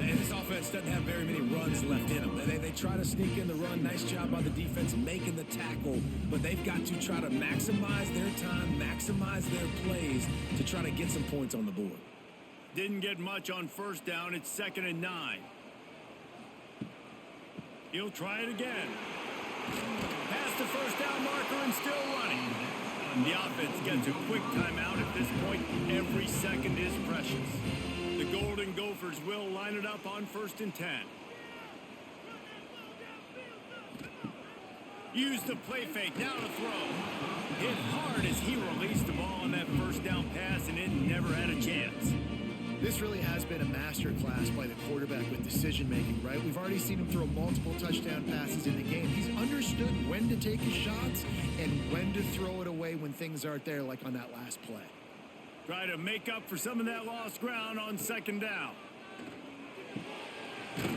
And this offense doesn't have very many runs left in them. They try to sneak in the run. Nice job by the defense making the tackle. But they've got to try to maximize their time, maximize their plays to try to get some points on the board. Didn't get much on 1st down. It's 2nd and 9. He'll try it again. Past the first down marker and still running. The offense gets a quick timeout at this point. Every second is precious. The Golden Gophers will line it up on 1st and 10. Use the play fake. Now to throw. Hit hard as he released the ball on that first down pass, and it never had a chance. This really has been a master class by the quarterback with decision-making, right? We've already seen him throw multiple touchdown passes in the game. He's understood when to take his shots and when to throw it away when things aren't there, like on that last play. Try to make up for some of that lost ground on 2nd down.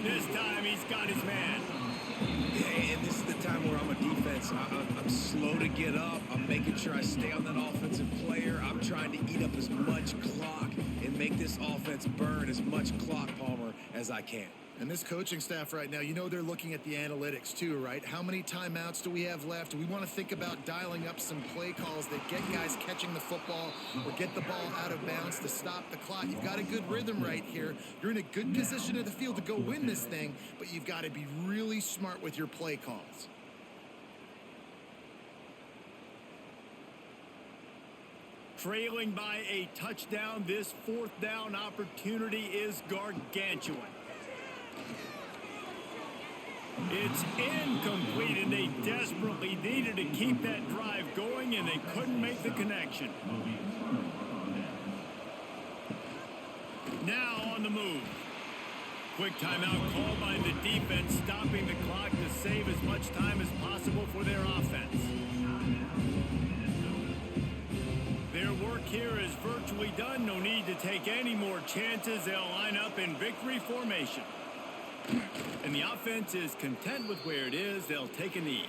This time he's got his man. Yeah, and this is the time where I'm a defense. I'm slow to get up. I'm making sure I stay on that offensive player. I'm trying to eat up as much clock and make this offense burn as much clock, Palmer, as I can. And this coaching staff right now, you know they're looking at the analytics too, right? How many timeouts do we have left? We want to think about dialing up some play calls that get guys catching the football or get the ball out of bounds to stop the clock. You've got a good rhythm right here. You're in a good position in the field to go win this thing, but you've got to be really smart with your play calls. Trailing by a touchdown, this 4th down opportunity is gargantuan. It's incomplete, and they desperately needed to keep that drive going, and they couldn't make the connection. Now on the move. Quick timeout called by the defense, stopping the clock to save as much time as possible for their offense. Their work here is virtually done. No need to take any more chances. They'll line up in victory formation. And the offense is content with where it is. They'll take a knee.